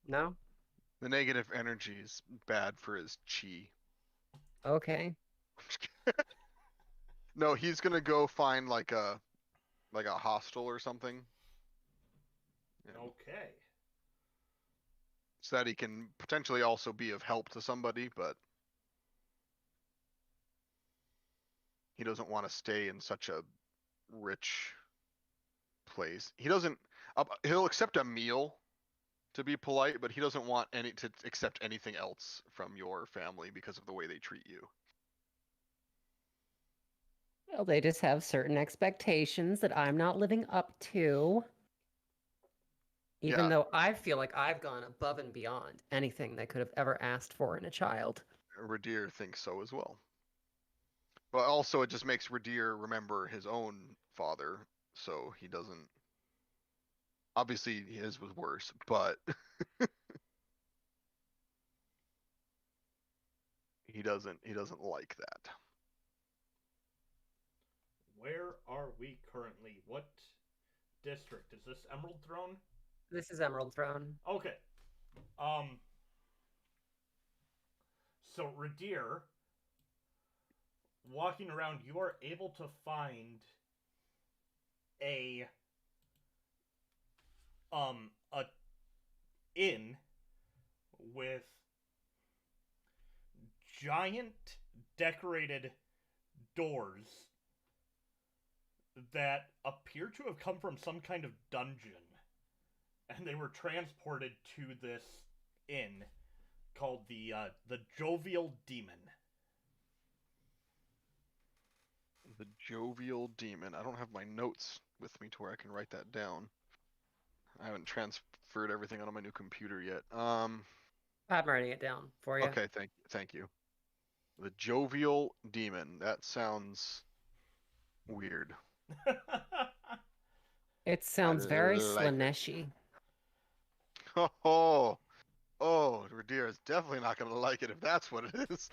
[SPEAKER 2] No?
[SPEAKER 3] The negative energy is bad for his chi.
[SPEAKER 2] Okay.
[SPEAKER 3] No, he's gonna go find like a hostel or something. Yeah.
[SPEAKER 1] Okay.
[SPEAKER 3] So that he can potentially also be of help to somebody, but he doesn't want to stay in such a rich place. He doesn't. He'll accept a meal to be polite, but he doesn't want to accept anything else from your family because of the way they treat you.
[SPEAKER 2] Well, they just have certain expectations that I'm not living up to. Even
[SPEAKER 3] Yeah.
[SPEAKER 2] though I feel like I've gone above and beyond anything they could have ever asked for in a child.
[SPEAKER 3] Ridire thinks so as well. But also, it just makes Ridire remember his own father, so he doesn't. Obviously, his was worse, but he doesn't like that.
[SPEAKER 1] Where are we currently? What district? Is this Emerald Throne?
[SPEAKER 2] This is Emerald Throne.
[SPEAKER 1] Okay. So Ridire, walking around, you are able to find a inn with giant decorated doors that appear to have come from some kind of dungeon, and they were transported to this inn called the Jovial Demon.
[SPEAKER 3] The Jovial Demon. I don't have my notes with me to where I can write that down. I haven't transferred everything onto my new computer yet.
[SPEAKER 2] I'm writing it down for you.
[SPEAKER 3] Okay, thank you. The Jovial Demon. That sounds weird.
[SPEAKER 2] It sounds very
[SPEAKER 3] like
[SPEAKER 2] Slaneshi.
[SPEAKER 3] Oh, Ridire is definitely not going to like it if that's what it is.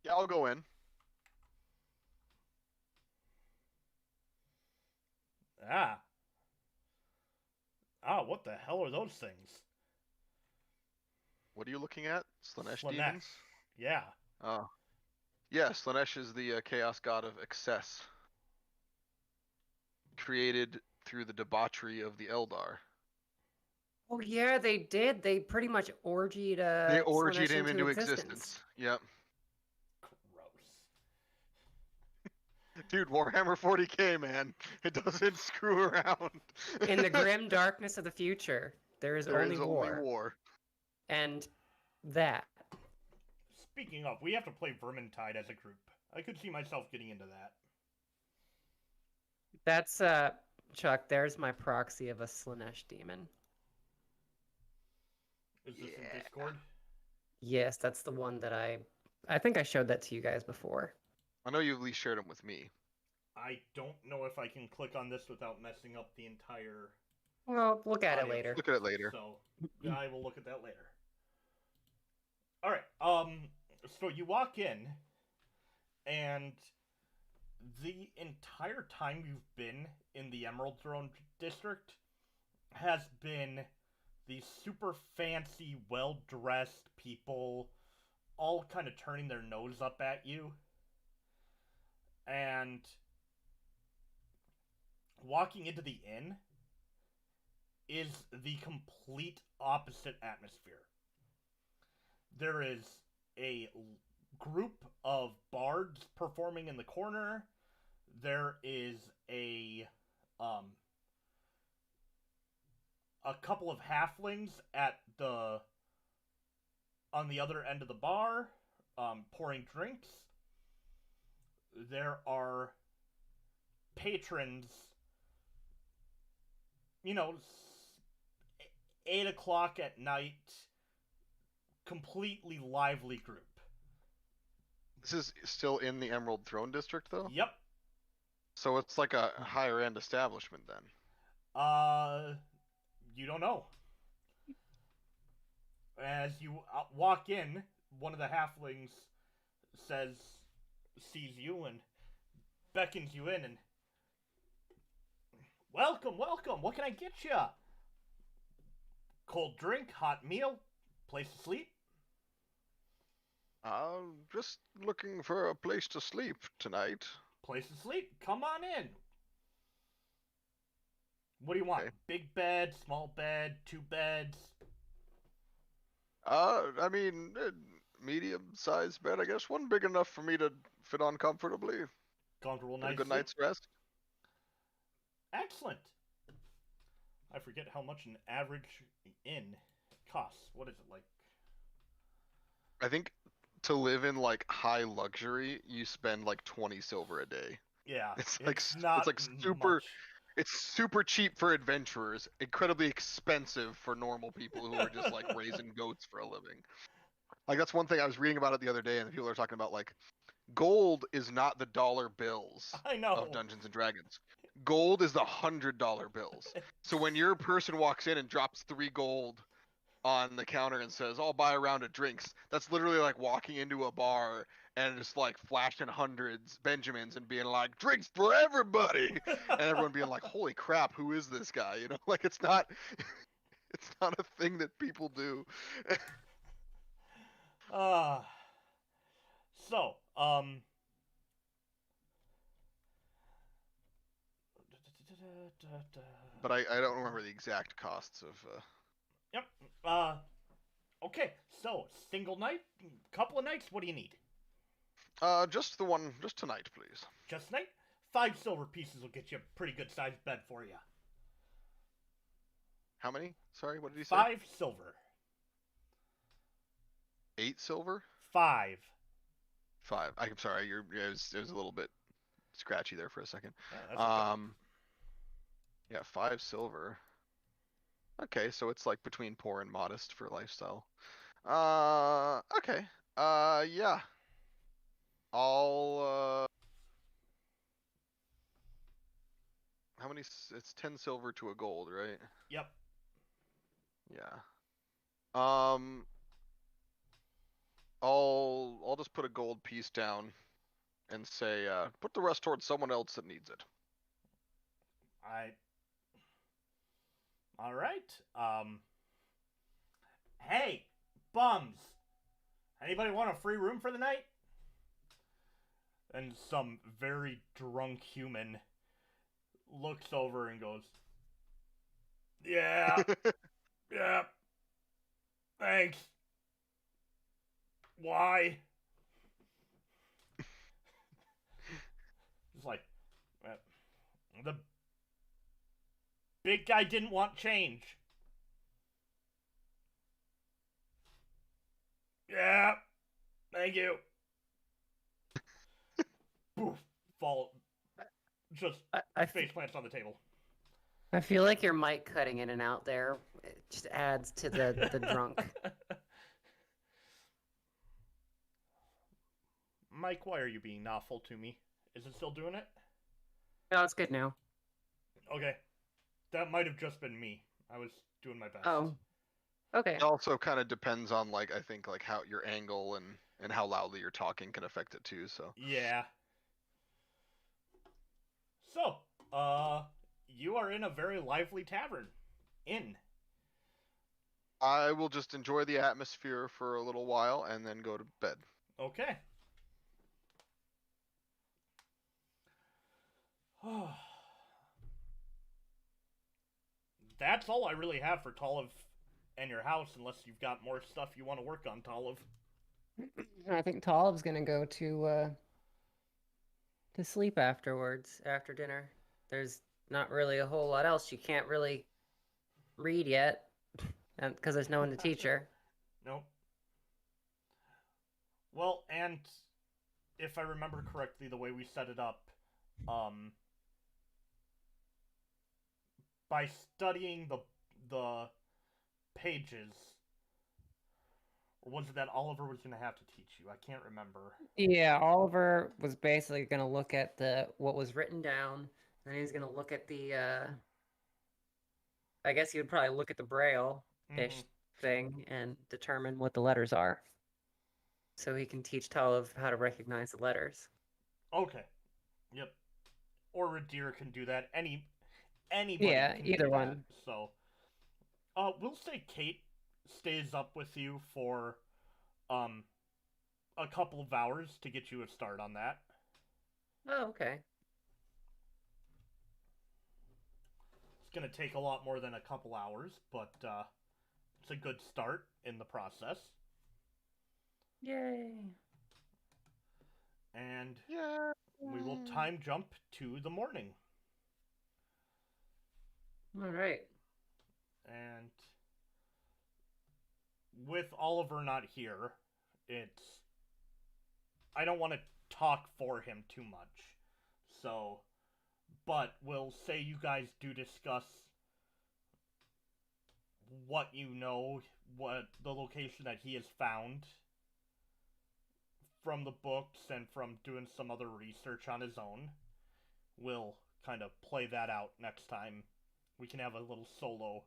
[SPEAKER 3] Yeah, I'll go in.
[SPEAKER 1] What the hell are those things?
[SPEAKER 3] What are you looking at? Slanesh
[SPEAKER 1] Slanesh.
[SPEAKER 3] demons?
[SPEAKER 1] Yeah.
[SPEAKER 3] Oh. Yeah, Slanesh is the chaos god of excess. Created through the debauchery of the Eldar.
[SPEAKER 2] Oh yeah, they did. They pretty much orgied
[SPEAKER 3] They orgied
[SPEAKER 2] Slanesh
[SPEAKER 3] him into
[SPEAKER 2] existence.
[SPEAKER 3] existence. Yep.
[SPEAKER 1] Gross.
[SPEAKER 3] Dude, Warhammer 40k, man. It doesn't screw around.
[SPEAKER 2] In the grim darkness of the future, there is only war. And that.
[SPEAKER 1] Speaking of, we have to play Vermintide as a group. I could see myself getting into that.
[SPEAKER 2] That's, Chuck, there's my proxy of a Slanesh demon.
[SPEAKER 1] Is this in Discord?
[SPEAKER 2] Yes, that's the one that I think I showed that to you guys before.
[SPEAKER 3] I know you at least shared them with me.
[SPEAKER 1] I don't know if I can click on this without messing up the entire...
[SPEAKER 2] Well, look at it later.
[SPEAKER 3] Look at it later.
[SPEAKER 1] So, I will look at that later. Alright, so you walk in, and the entire time you've been in the Emerald Throne District has been these super fancy, well-dressed people all kind of turning their nose up at you. And walking into the inn is the complete opposite atmosphere. There is a group of bards performing in the corner. There is a couple of halflings on the other end of the bar, pouring drinks. There are patrons, 8 o'clock at night, completely lively group.
[SPEAKER 3] This is still in the Emerald Throne District, though?
[SPEAKER 1] Yep.
[SPEAKER 3] So it's like a higher end establishment then.
[SPEAKER 1] You don't know. As you walk in, one of the halflings sees you and beckons you in and, welcome, welcome. What can I get you? Cold drink, hot meal, place to sleep.
[SPEAKER 3] Just looking for a place to sleep tonight.
[SPEAKER 1] Place to sleep. Come on in. What do you want?
[SPEAKER 3] Okay.
[SPEAKER 1] Big bed, small bed, 2 beds?
[SPEAKER 3] I mean, medium-sized bed, I guess. One big enough for me to fit on comfortably.
[SPEAKER 1] Comfortable,
[SPEAKER 3] Get a
[SPEAKER 1] nice
[SPEAKER 3] good
[SPEAKER 1] sleep?
[SPEAKER 3] night's rest.
[SPEAKER 1] Excellent. I forget how much an average inn costs. What is it like?
[SPEAKER 3] I think to live in like high luxury, you spend like 20 silver a day.
[SPEAKER 1] Yeah,
[SPEAKER 3] It's
[SPEAKER 1] not
[SPEAKER 3] like super.
[SPEAKER 1] much.
[SPEAKER 3] It's super cheap for adventurers, incredibly expensive for normal people who are just like raising goats for a living. Like that's one thing I was reading about it the other day, and people are talking about like gold is not the dollar bills
[SPEAKER 1] I know.
[SPEAKER 3] of Dungeons and Dragons. Gold is the $100 bills. So when your person walks in and drops 3 gold on the counter and says, "I'll buy a round of drinks," that's literally like walking into a bar and just like flashing hundreds Benjamins and being like, "Drinks for everybody," and everyone being like, "Holy crap, who is this guy?" You know, like it's not a thing that people do.
[SPEAKER 1] So,
[SPEAKER 3] But I don't remember the exact costs of.
[SPEAKER 1] Yep. Okay. So, single night, couple of nights. What do you need?
[SPEAKER 3] Just tonight, please.
[SPEAKER 1] Just tonight. 5 silver pieces will get you a pretty good sized bed for you.
[SPEAKER 3] How many? Sorry, what did you say?
[SPEAKER 1] 5 silver.
[SPEAKER 3] 8 silver?
[SPEAKER 1] 5.
[SPEAKER 3] 5. I'm sorry, it was a little bit scratchy there for a second.
[SPEAKER 1] That's okay.
[SPEAKER 3] Yeah, 5 silver. Okay, so it's like between poor and modest for lifestyle. Okay. Yeah. I'll how many? It's 10 silver to a gold, right?
[SPEAKER 1] Yep.
[SPEAKER 3] Yeah. I'll just put a gold piece down and say, put the rest towards someone else that needs it.
[SPEAKER 1] All right. Hey, bums. Anybody want a free room for the night? And some very drunk human looks over and goes, "Yeah, yeah, thanks. Why?" It's like, the big guy didn't want change. Yeah, thank you. Poof, fall. Just face plants on the table.
[SPEAKER 2] I feel like your mic cutting in and out there. It just adds to the drunk.
[SPEAKER 1] Mike, why are you being awful to me? Is it still doing it?
[SPEAKER 2] No, it's good now.
[SPEAKER 1] Okay. That might have just been me. I was doing my best.
[SPEAKER 2] Oh. Okay.
[SPEAKER 3] It also kind of depends on like I think like how your angle and how loudly you're talking can affect it too, so.
[SPEAKER 1] Yeah. So, you are in a very lively tavern. Inn.
[SPEAKER 3] I will just enjoy the atmosphere for a little while and then go to bed.
[SPEAKER 1] Okay. That's all I really have for Talamh and your house, unless you've got more stuff you want to work on, Talamh.
[SPEAKER 2] I think Talamh's gonna go to sleep afterwards, after dinner. There's not really a whole lot else. She can't really read yet, because there's no one to teach her.
[SPEAKER 1] Nope. Well, and if I remember correctly, the way we set it up, by studying the pages, or was it that Oliver was going to have to teach you? I can't remember.
[SPEAKER 2] Yeah, Oliver was basically going to look at what was written down, and he's going to look at the I guess you would probably look at the braille-ish thing and determine what the letters are. So he can teach Talamh how to recognize the letters.
[SPEAKER 1] Okay. Yep. Or Ridire can do that. Anybody
[SPEAKER 2] Yeah,
[SPEAKER 1] can
[SPEAKER 2] either
[SPEAKER 1] do
[SPEAKER 2] one.
[SPEAKER 1] that. So, we'll say Kate stays up with you for a couple of hours to get you a start on that.
[SPEAKER 2] Oh, okay.
[SPEAKER 1] It's gonna take a lot more than a couple hours, but it's a good start in the process.
[SPEAKER 2] Yay.
[SPEAKER 1] And
[SPEAKER 3] Yeah.
[SPEAKER 1] we will time jump to the morning.
[SPEAKER 2] All right.
[SPEAKER 1] And with Oliver not here, I don't want to talk for him too much. So, but we'll say you guys do discuss what you know, what the location that he has found from the books and from doing some other research on his own. We'll kind of play that out next time. We can have a little solo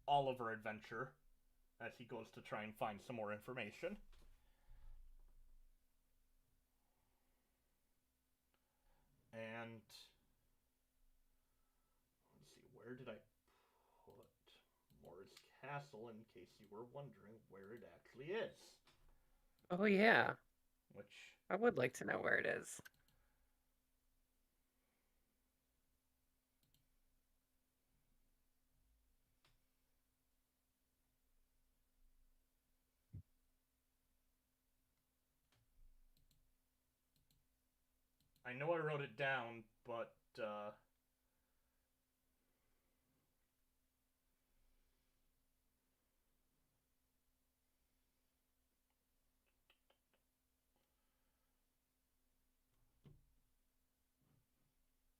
[SPEAKER 1] Oliver adventure as he goes to try and find some more information. And let's see, where did I put Mora's castle, in case you were wondering where it actually is?
[SPEAKER 2] Oh, yeah.
[SPEAKER 1] Which
[SPEAKER 2] I would like to know where it is.
[SPEAKER 1] I know I wrote it down, but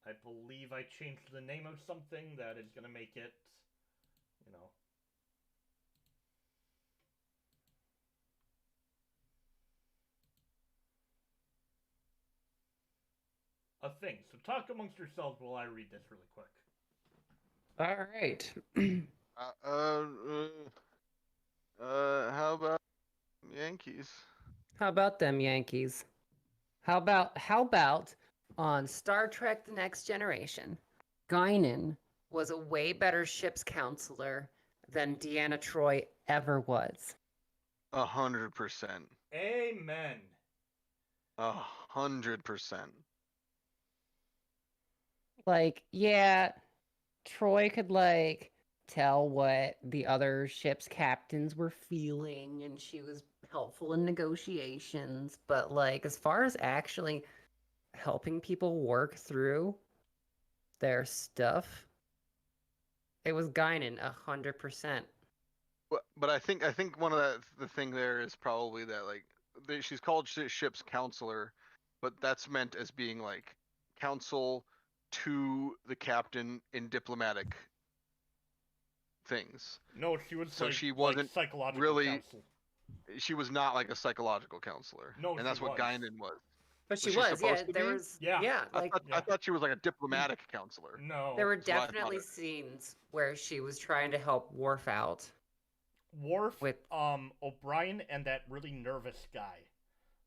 [SPEAKER 1] I believe I changed the name of something that is going to make it, you know. A thing. So talk amongst yourselves while I read this really quick.
[SPEAKER 2] All right.
[SPEAKER 3] How about Yankees?
[SPEAKER 2] How about them Yankees? How about on Star Trek The Next Generation, Guinan was a way better ship's counselor than Deanna Troi ever was.
[SPEAKER 3] 100%.
[SPEAKER 1] Amen.
[SPEAKER 3] 100%.
[SPEAKER 2] Like, yeah, Troy could like tell what the other ship's captains were feeling, and she was helpful in negotiations, but like as far as actually helping people work through their stuff, it was Guinan 100%.
[SPEAKER 3] But I think one of the thing there is probably that like she's called ship's counselor, but that's meant as being like counsel to the captain in diplomatic things.
[SPEAKER 1] No, she was
[SPEAKER 3] So
[SPEAKER 1] like,
[SPEAKER 3] she wasn't
[SPEAKER 1] psychological
[SPEAKER 3] really.
[SPEAKER 1] counsel.
[SPEAKER 3] She was not like a psychological counselor.
[SPEAKER 1] No,
[SPEAKER 3] and that's
[SPEAKER 1] she
[SPEAKER 3] what
[SPEAKER 1] was.
[SPEAKER 3] Guinan was.
[SPEAKER 2] But she
[SPEAKER 3] she
[SPEAKER 2] was,
[SPEAKER 3] supposed
[SPEAKER 2] yeah.
[SPEAKER 3] to
[SPEAKER 2] There
[SPEAKER 3] be?
[SPEAKER 2] was,
[SPEAKER 1] Yeah.
[SPEAKER 2] like
[SPEAKER 3] I thought she was like a diplomatic counselor.
[SPEAKER 1] No.
[SPEAKER 2] there were
[SPEAKER 3] That's what I thought
[SPEAKER 2] definitely
[SPEAKER 3] it-
[SPEAKER 2] scenes where she was trying to help Worf out.
[SPEAKER 1] Worf,
[SPEAKER 2] with
[SPEAKER 1] O'Brien, and that really nervous guy.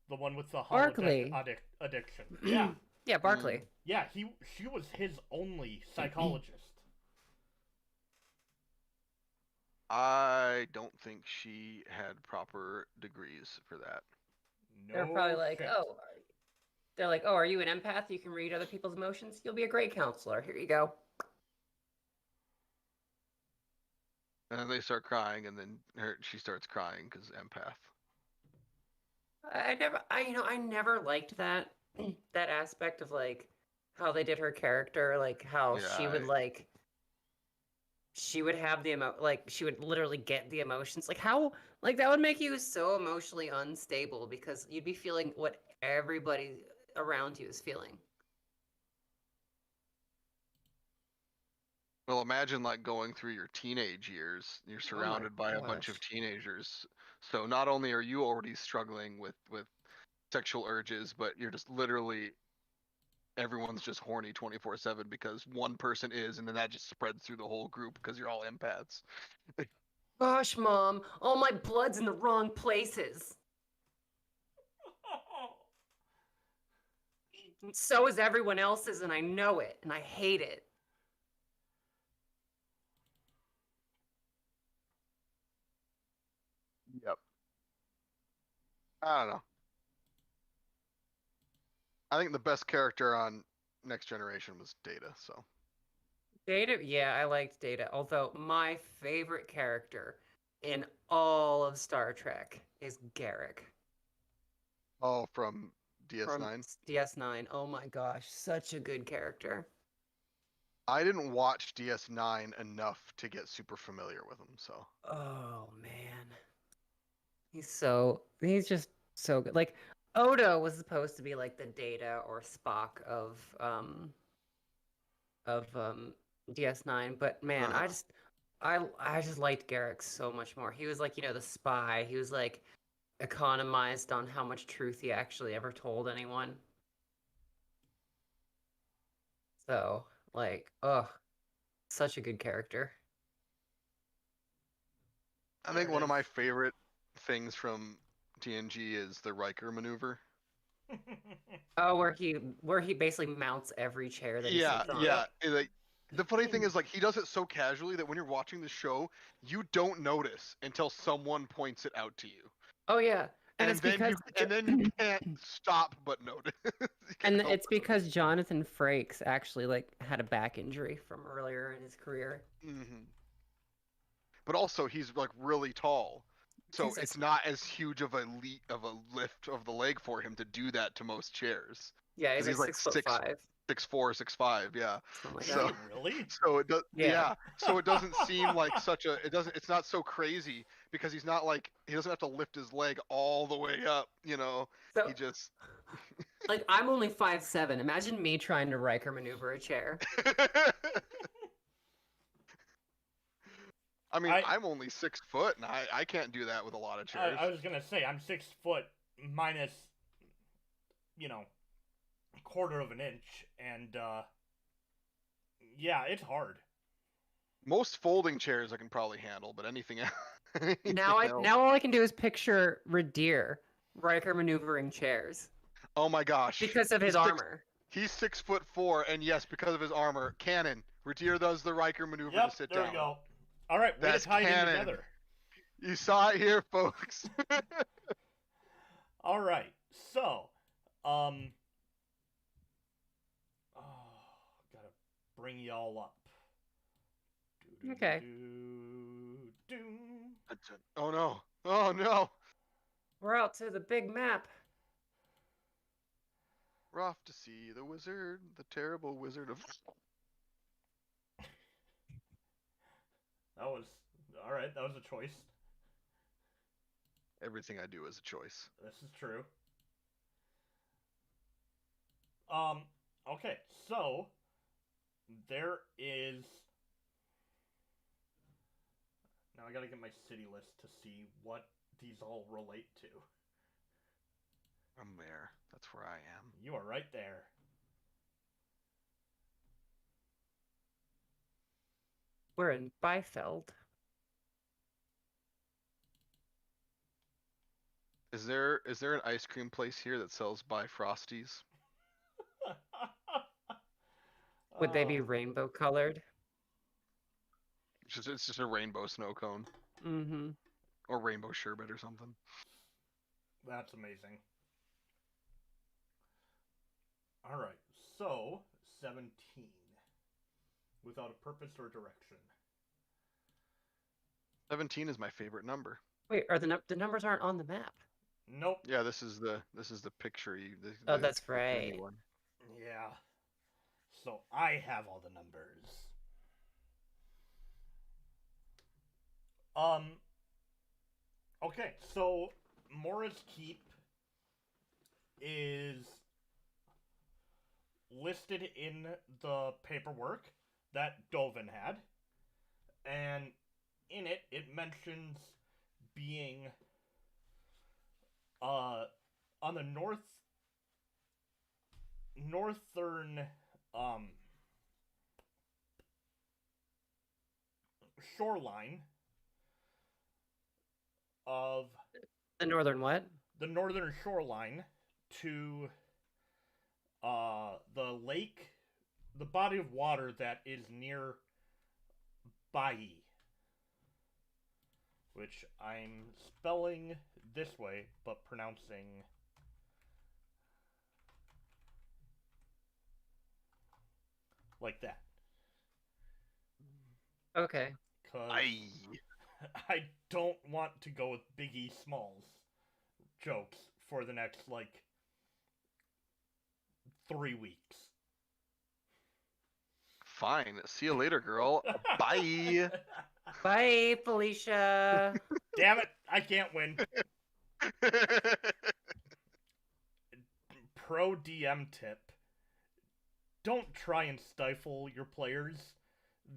[SPEAKER 1] The one with the
[SPEAKER 2] Barkley.
[SPEAKER 1] holodeck addiction. Yeah.
[SPEAKER 2] Yeah, Barkley.
[SPEAKER 1] Yeah, she was his only psychologist.
[SPEAKER 3] I don't think she had proper degrees for that.
[SPEAKER 1] No.
[SPEAKER 2] They're probably like,
[SPEAKER 1] shit.
[SPEAKER 2] oh, they're like, oh, are you an empath? You can read other people's emotions. You'll be a great counselor. Here you go.
[SPEAKER 3] And then they start crying, and then she starts crying because empath.
[SPEAKER 2] I never liked that aspect of like how they did her character, like how she would like, she would have the like she would literally get the emotions. Like how, like that would make you so emotionally unstable because you'd be feeling what everybody around you is feeling.
[SPEAKER 3] Well, imagine like going through your teenage years. You're surrounded by a bunch of
[SPEAKER 2] gosh.
[SPEAKER 3] teenagers. So not only are you already struggling with sexual urges, but you're just literally everyone's just horny 24/7 because one person is, and then that just spreads through the whole group because you're all empaths.
[SPEAKER 2] Gosh, Mom, all my blood's in the wrong places. And so is everyone else's, and I know it, and I hate it.
[SPEAKER 3] Yep. I don't know. I think the best character on Next Generation was Data, so.
[SPEAKER 2] Data, yeah, I liked Data. Although my favorite character in all of Star Trek is Garrick
[SPEAKER 3] Oh, from
[SPEAKER 2] from
[SPEAKER 3] DS9?
[SPEAKER 2] DS9. Oh my gosh, such a good character.
[SPEAKER 3] I didn't watch DS9 enough to get super familiar with him, so.
[SPEAKER 2] Oh man, he's just so good. Like Odo was supposed to be like the Data or Spock of DS9, but man, I just liked Garrick so much more. He was like, the spy. He was like economized on how much truth he actually ever told anyone. So, like, such a good character.
[SPEAKER 3] I think one of my favorite things from TNG is the Riker maneuver.
[SPEAKER 2] Oh, where he basically mounts every chair that he sits on.
[SPEAKER 3] Yeah. Like, the funny thing is, like, he does it so casually that when you're watching the show, you don't notice until someone points it out to you.
[SPEAKER 2] Oh yeah, and it's because
[SPEAKER 3] you can't stop but notice.
[SPEAKER 2] and it's because Jonathan Frakes actually like had a back injury from earlier in his career.
[SPEAKER 3] Mm-hmm. But also, he's like really tall, so it's not as huge of a lift of the leg for him to do that to most chairs.
[SPEAKER 2] Yeah, he's like 6'5".
[SPEAKER 3] 6'4", 6'5", yeah.
[SPEAKER 2] Like
[SPEAKER 3] so
[SPEAKER 1] really?
[SPEAKER 3] So it does.
[SPEAKER 2] Yeah.
[SPEAKER 3] So it doesn't seem like such a. It's not so crazy because he's not like he doesn't have to lift his leg all the way up.
[SPEAKER 2] So,
[SPEAKER 3] he just.
[SPEAKER 2] Like I'm only 5'7". Imagine me trying to Riker maneuver a chair.
[SPEAKER 3] I mean, I'm only 6 foot, and I can't do that with a lot of chairs.
[SPEAKER 1] I was gonna say I'm 6 foot minus, quarter of an inch, and yeah, it's hard.
[SPEAKER 3] Most folding chairs I can probably handle, but anything else.
[SPEAKER 2] Now all I can do is picture Ridire Riker maneuvering chairs.
[SPEAKER 3] Oh my gosh!
[SPEAKER 2] Because of his armor.
[SPEAKER 3] He's 6'4", and yes, because of his armor, canon. Ridire does the Riker maneuver to sit down.
[SPEAKER 1] There we go. All right,
[SPEAKER 3] that's
[SPEAKER 1] way to tie
[SPEAKER 3] canon.
[SPEAKER 1] it together.
[SPEAKER 3] You saw it here, folks.
[SPEAKER 1] All right, so, gotta bring y'all up.
[SPEAKER 2] Okay.
[SPEAKER 3] Oh no! Oh no!
[SPEAKER 2] We're out to the big map.
[SPEAKER 3] We're off to see the wizard, the terrible wizard of.
[SPEAKER 1] That was all right. That was a choice.
[SPEAKER 3] Everything I do is a choice.
[SPEAKER 1] This is true. Okay, so there is. Now I gotta get my city list to see what these all relate to.
[SPEAKER 3] I'm there. That's where I am.
[SPEAKER 1] You are right there.
[SPEAKER 2] We're in Byfeld.
[SPEAKER 3] Is there an ice cream place here that sells Bifrosties?
[SPEAKER 2] Would they be rainbow colored?
[SPEAKER 3] It's just a rainbow snow cone.
[SPEAKER 2] Mm-hmm.
[SPEAKER 3] Or rainbow sherbet or something.
[SPEAKER 1] That's amazing. Alright, so 17. Without a purpose or direction.
[SPEAKER 3] 17 is my favorite number.
[SPEAKER 2] Wait, are the numbers aren't on the map?
[SPEAKER 1] Nope.
[SPEAKER 3] Yeah, this is the picture.
[SPEAKER 2] Oh, that's right.
[SPEAKER 3] One.
[SPEAKER 1] Yeah. So I have all the numbers. Okay, so Mora's Keep is listed in the paperwork that Dovin had, and in it mentions being on the northern shoreline of
[SPEAKER 2] The northern what?
[SPEAKER 1] the northern shoreline to the lake, the body of water that is near Bai, which I'm spelling this way but pronouncing like that.
[SPEAKER 2] Okay.
[SPEAKER 1] Because
[SPEAKER 3] Aye.
[SPEAKER 1] I don't want to go with Biggie Smalls jokes for the next, 3 weeks.
[SPEAKER 3] Fine. See you later, girl. Bye.
[SPEAKER 2] Bye, Felicia.
[SPEAKER 1] Damn it, I can't win. Pro DM tip. Don't try and stifle your players.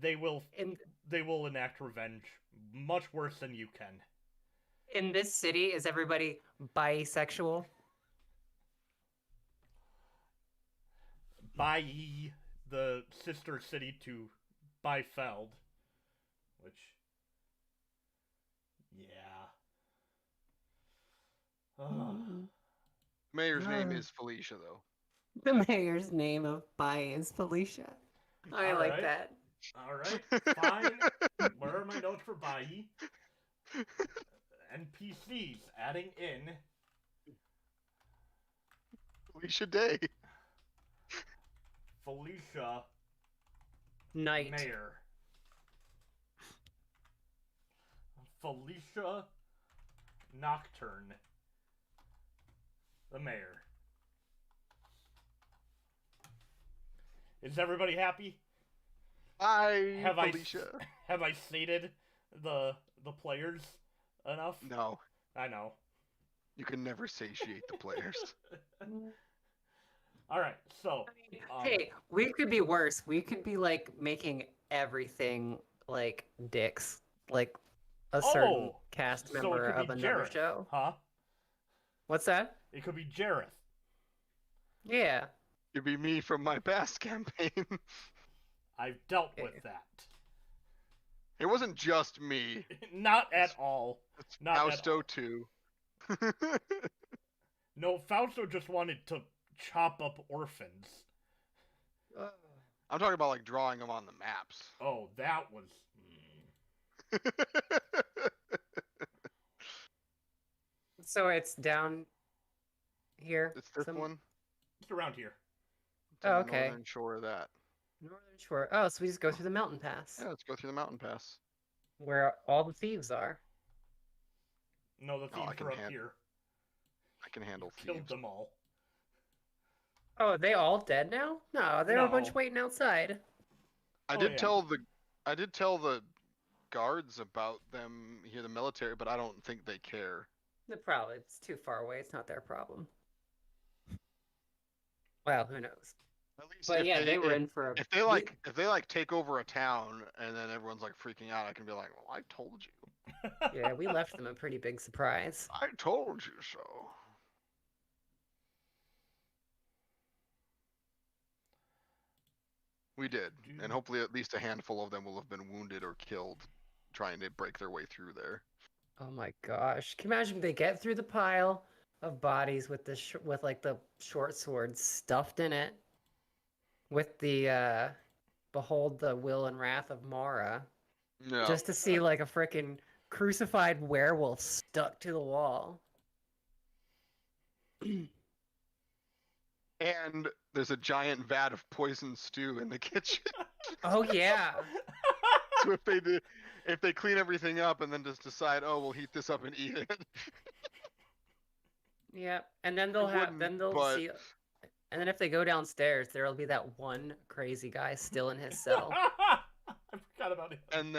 [SPEAKER 1] They will enact revenge much worse than you can.
[SPEAKER 2] In this city, is everybody bisexual?
[SPEAKER 1] Bai, the sister city to Beifeld, which, yeah.
[SPEAKER 3] Mayor's name is Felicia, though.
[SPEAKER 2] The mayor's name of Bai is Felicia. I
[SPEAKER 1] All
[SPEAKER 2] like
[SPEAKER 1] right.
[SPEAKER 2] that.
[SPEAKER 1] Alright, fine. Where are my notes for Bai? NPCs adding in
[SPEAKER 3] Felicia Day.
[SPEAKER 1] Felicia
[SPEAKER 2] Night.
[SPEAKER 1] Mayor. Felicia Nocturne. The mayor. Is everybody happy?
[SPEAKER 3] Bye,
[SPEAKER 1] Have
[SPEAKER 3] Felicia.
[SPEAKER 1] Have I sated the players enough?
[SPEAKER 3] No,
[SPEAKER 1] I know.
[SPEAKER 3] you can never satiate the players.
[SPEAKER 1] Alright, so
[SPEAKER 2] Hey, we could be worse. We could be like making everything like dicks, like a certain cast
[SPEAKER 1] so it
[SPEAKER 2] member
[SPEAKER 1] could be
[SPEAKER 2] of another
[SPEAKER 1] Jareth,
[SPEAKER 2] show.
[SPEAKER 1] huh?
[SPEAKER 2] What's that?
[SPEAKER 1] It could be Jareth.
[SPEAKER 2] Yeah.
[SPEAKER 3] It'd be me from my past campaign.
[SPEAKER 1] I've dealt with that.
[SPEAKER 3] It wasn't just me.
[SPEAKER 1] Not at all.
[SPEAKER 3] It's
[SPEAKER 1] Not at
[SPEAKER 3] Fausto
[SPEAKER 1] all.
[SPEAKER 3] too.
[SPEAKER 1] No, Fausto just wanted to chop up orphans.
[SPEAKER 3] I'm talking about like drawing them on the maps.
[SPEAKER 1] Oh, that was...
[SPEAKER 2] So it's down here.
[SPEAKER 3] It's this one.
[SPEAKER 1] It's around here.
[SPEAKER 3] It's on
[SPEAKER 2] Oh,
[SPEAKER 3] the
[SPEAKER 2] okay.
[SPEAKER 3] northern shore of that.
[SPEAKER 2] Northern Shore. Oh, so we just go through the mountain pass,
[SPEAKER 3] Yeah, let's go through the mountain pass.
[SPEAKER 2] where all the thieves are.
[SPEAKER 1] No, the thieves
[SPEAKER 3] I can
[SPEAKER 1] are up
[SPEAKER 3] hand-
[SPEAKER 1] here.
[SPEAKER 3] I can handle
[SPEAKER 1] Killed
[SPEAKER 3] thieves.
[SPEAKER 1] them all.
[SPEAKER 2] Oh, are they all dead now? No, they were a bunch
[SPEAKER 1] No.
[SPEAKER 2] waiting outside.
[SPEAKER 3] I
[SPEAKER 1] Oh,
[SPEAKER 3] did
[SPEAKER 1] yeah.
[SPEAKER 3] tell the guards about them here, the military, but I don't think they care.
[SPEAKER 2] It's too far away. It's not their problem. Well, who knows?
[SPEAKER 3] At least
[SPEAKER 2] But
[SPEAKER 3] if
[SPEAKER 2] yeah, they were in for a.
[SPEAKER 3] if they like take over a town and then everyone's like freaking out, I can be like, well, I told you.
[SPEAKER 2] Yeah, we left them a pretty big surprise.
[SPEAKER 3] I told you so. We did, and hopefully at least a handful of them will have been wounded or killed trying to break their way through there.
[SPEAKER 2] Oh my gosh! Can you imagine if they get through the pile of bodies with the with like the short sword stuffed in it, with the behold the will and wrath of Mora,
[SPEAKER 3] No.
[SPEAKER 2] just to see like a freaking crucified werewolf stuck to the wall.
[SPEAKER 3] And there's a giant vat of poison stew in the kitchen.
[SPEAKER 2] Oh yeah.
[SPEAKER 3] So if they clean everything up and then just decide, oh, we'll heat this up and eat it.
[SPEAKER 2] Yeah, and then they'll see, and then if they go downstairs, there'll be that one crazy guy still in his cell.
[SPEAKER 1] I forgot about it.
[SPEAKER 3] And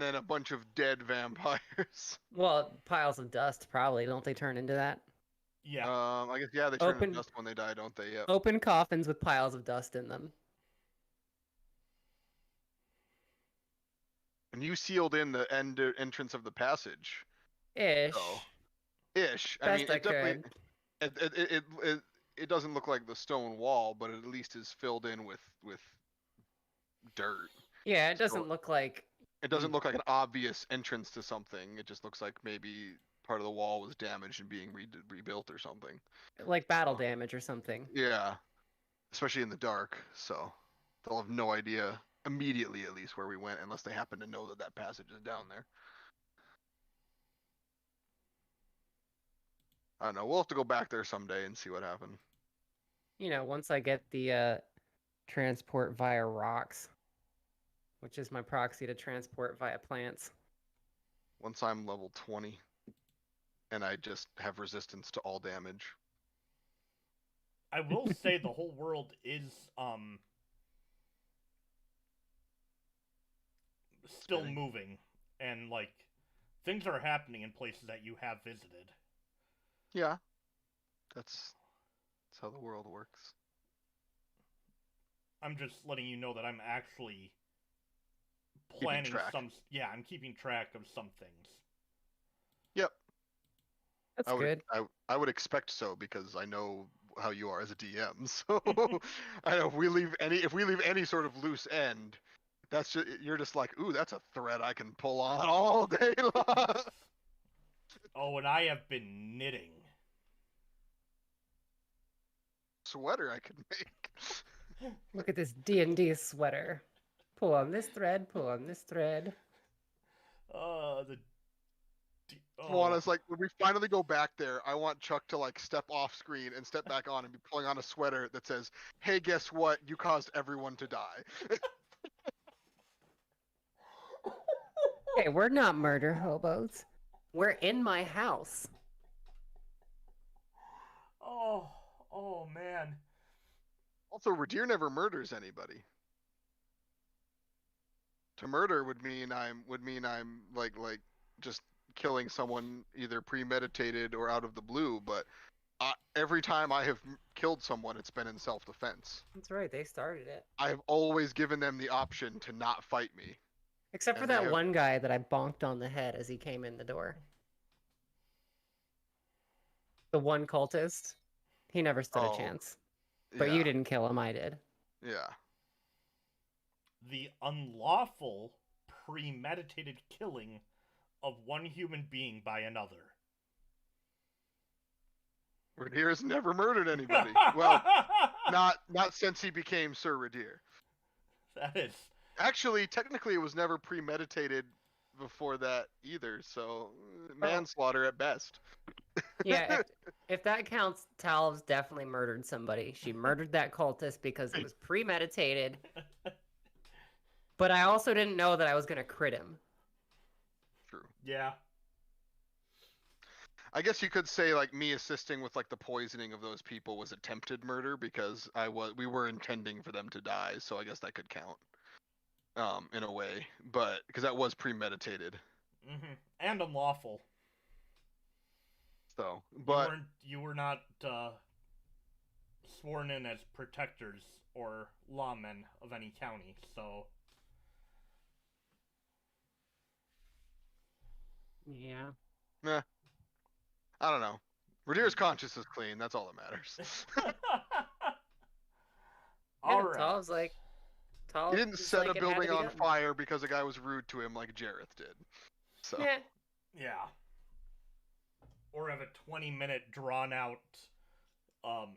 [SPEAKER 3] then a bunch of dead vampires.
[SPEAKER 2] Well, piles of dust probably, don't they turn into that?
[SPEAKER 1] Yeah.
[SPEAKER 3] I guess they turn into dust when they die, don't they? Yeah.
[SPEAKER 2] Open coffins with piles of dust in them.
[SPEAKER 3] And you sealed in the entrance of the passage.
[SPEAKER 2] Ish.
[SPEAKER 3] So, ish.
[SPEAKER 2] Best I could.
[SPEAKER 3] it doesn't look like the stone wall, but it at least is filled in with dirt.
[SPEAKER 2] Yeah, it
[SPEAKER 3] So-
[SPEAKER 2] doesn't look like.
[SPEAKER 3] It doesn't look like an obvious entrance to something. It just looks like maybe part of the wall was damaged and being rebuilt or something.
[SPEAKER 2] Like battle
[SPEAKER 3] So-
[SPEAKER 2] damage or something.
[SPEAKER 3] Yeah, especially in the dark. So they'll have no idea immediately, at least, where we went, unless they happen to know that that passage is down there. I don't know. We'll have to go back there someday and see what happened.
[SPEAKER 2] You know, once I get the transport via rocks, which is my proxy to transport via plants.
[SPEAKER 3] Once I'm level 20, and I just have resistance to all damage.
[SPEAKER 1] I will say the whole world is still
[SPEAKER 3] Spinning.
[SPEAKER 1] moving, and like things are happening in places that you have visited.
[SPEAKER 3] Yeah, that's how the world works.
[SPEAKER 1] I'm just letting you know that I'm actually
[SPEAKER 3] Keeping
[SPEAKER 1] planning
[SPEAKER 3] track.
[SPEAKER 1] some. Yeah, I'm keeping track of some things.
[SPEAKER 3] Yep.
[SPEAKER 2] That's
[SPEAKER 3] I would,
[SPEAKER 2] good.
[SPEAKER 3] I would expect so because I know how you are as a DM. So I know if we leave any sort of loose end, that's just, you're just like, ooh, that's a thread I can pull on all day long.
[SPEAKER 1] Oh, and I have been knitting.
[SPEAKER 3] Sweater I could make.
[SPEAKER 2] Look at this D&D sweater. Pull on this thread, pull on this thread.
[SPEAKER 3] Moana's like, when we finally go back there, I want Chuck to like step off screen and step back on and be pulling on a sweater that says, "Hey, guess what? You caused everyone to die."
[SPEAKER 2] Hey, we're not murder hobos. We're in my house.
[SPEAKER 1] Oh man.
[SPEAKER 3] Also, Ridire never murders anybody. To murder would mean I'm like just killing someone either premeditated or out of the blue. But every time I have killed someone, it's been in self-defense.
[SPEAKER 2] That's right, they started it.
[SPEAKER 3] I have always given them the option to not fight me.
[SPEAKER 2] Except for
[SPEAKER 3] And they
[SPEAKER 2] that
[SPEAKER 3] have-
[SPEAKER 2] one guy that I bonked on the head as he came in the door. The one cultist. He never stood
[SPEAKER 3] Oh,
[SPEAKER 2] a chance. But
[SPEAKER 3] yeah,
[SPEAKER 2] you didn't kill him, I did.
[SPEAKER 3] Yeah.
[SPEAKER 1] The unlawful, premeditated killing of one human being by another.
[SPEAKER 3] Ridire's never murdered anybody. Well, not since he became Ser Ridire.
[SPEAKER 1] That is.
[SPEAKER 3] Actually, technically, it was never premeditated before that either. So manslaughter at best.
[SPEAKER 2] Yeah, if that counts, Talamh's definitely murdered somebody. She murdered that cultist because it was premeditated. But I also didn't know that I was going to crit him.
[SPEAKER 3] True.
[SPEAKER 1] Yeah.
[SPEAKER 3] I guess you could say like me assisting with like the poisoning of those people was attempted murder because we were intending for them to die, so I guess that could count. In a way, but because that was premeditated.
[SPEAKER 1] Mm-hmm. And unlawful.
[SPEAKER 3] So, but
[SPEAKER 1] you were not sworn in as protectors or lawmen of any county, so.
[SPEAKER 2] Yeah.
[SPEAKER 3] Nah, I don't know. Ridire's conscience is clean. That's all that matters.
[SPEAKER 1] All right.
[SPEAKER 2] Talamh's like...
[SPEAKER 3] He didn't set a building on fire because a guy was rude to him like Jareth did. So.
[SPEAKER 2] Yeah.
[SPEAKER 1] Yeah. Or have a 20-minute drawn-out, God,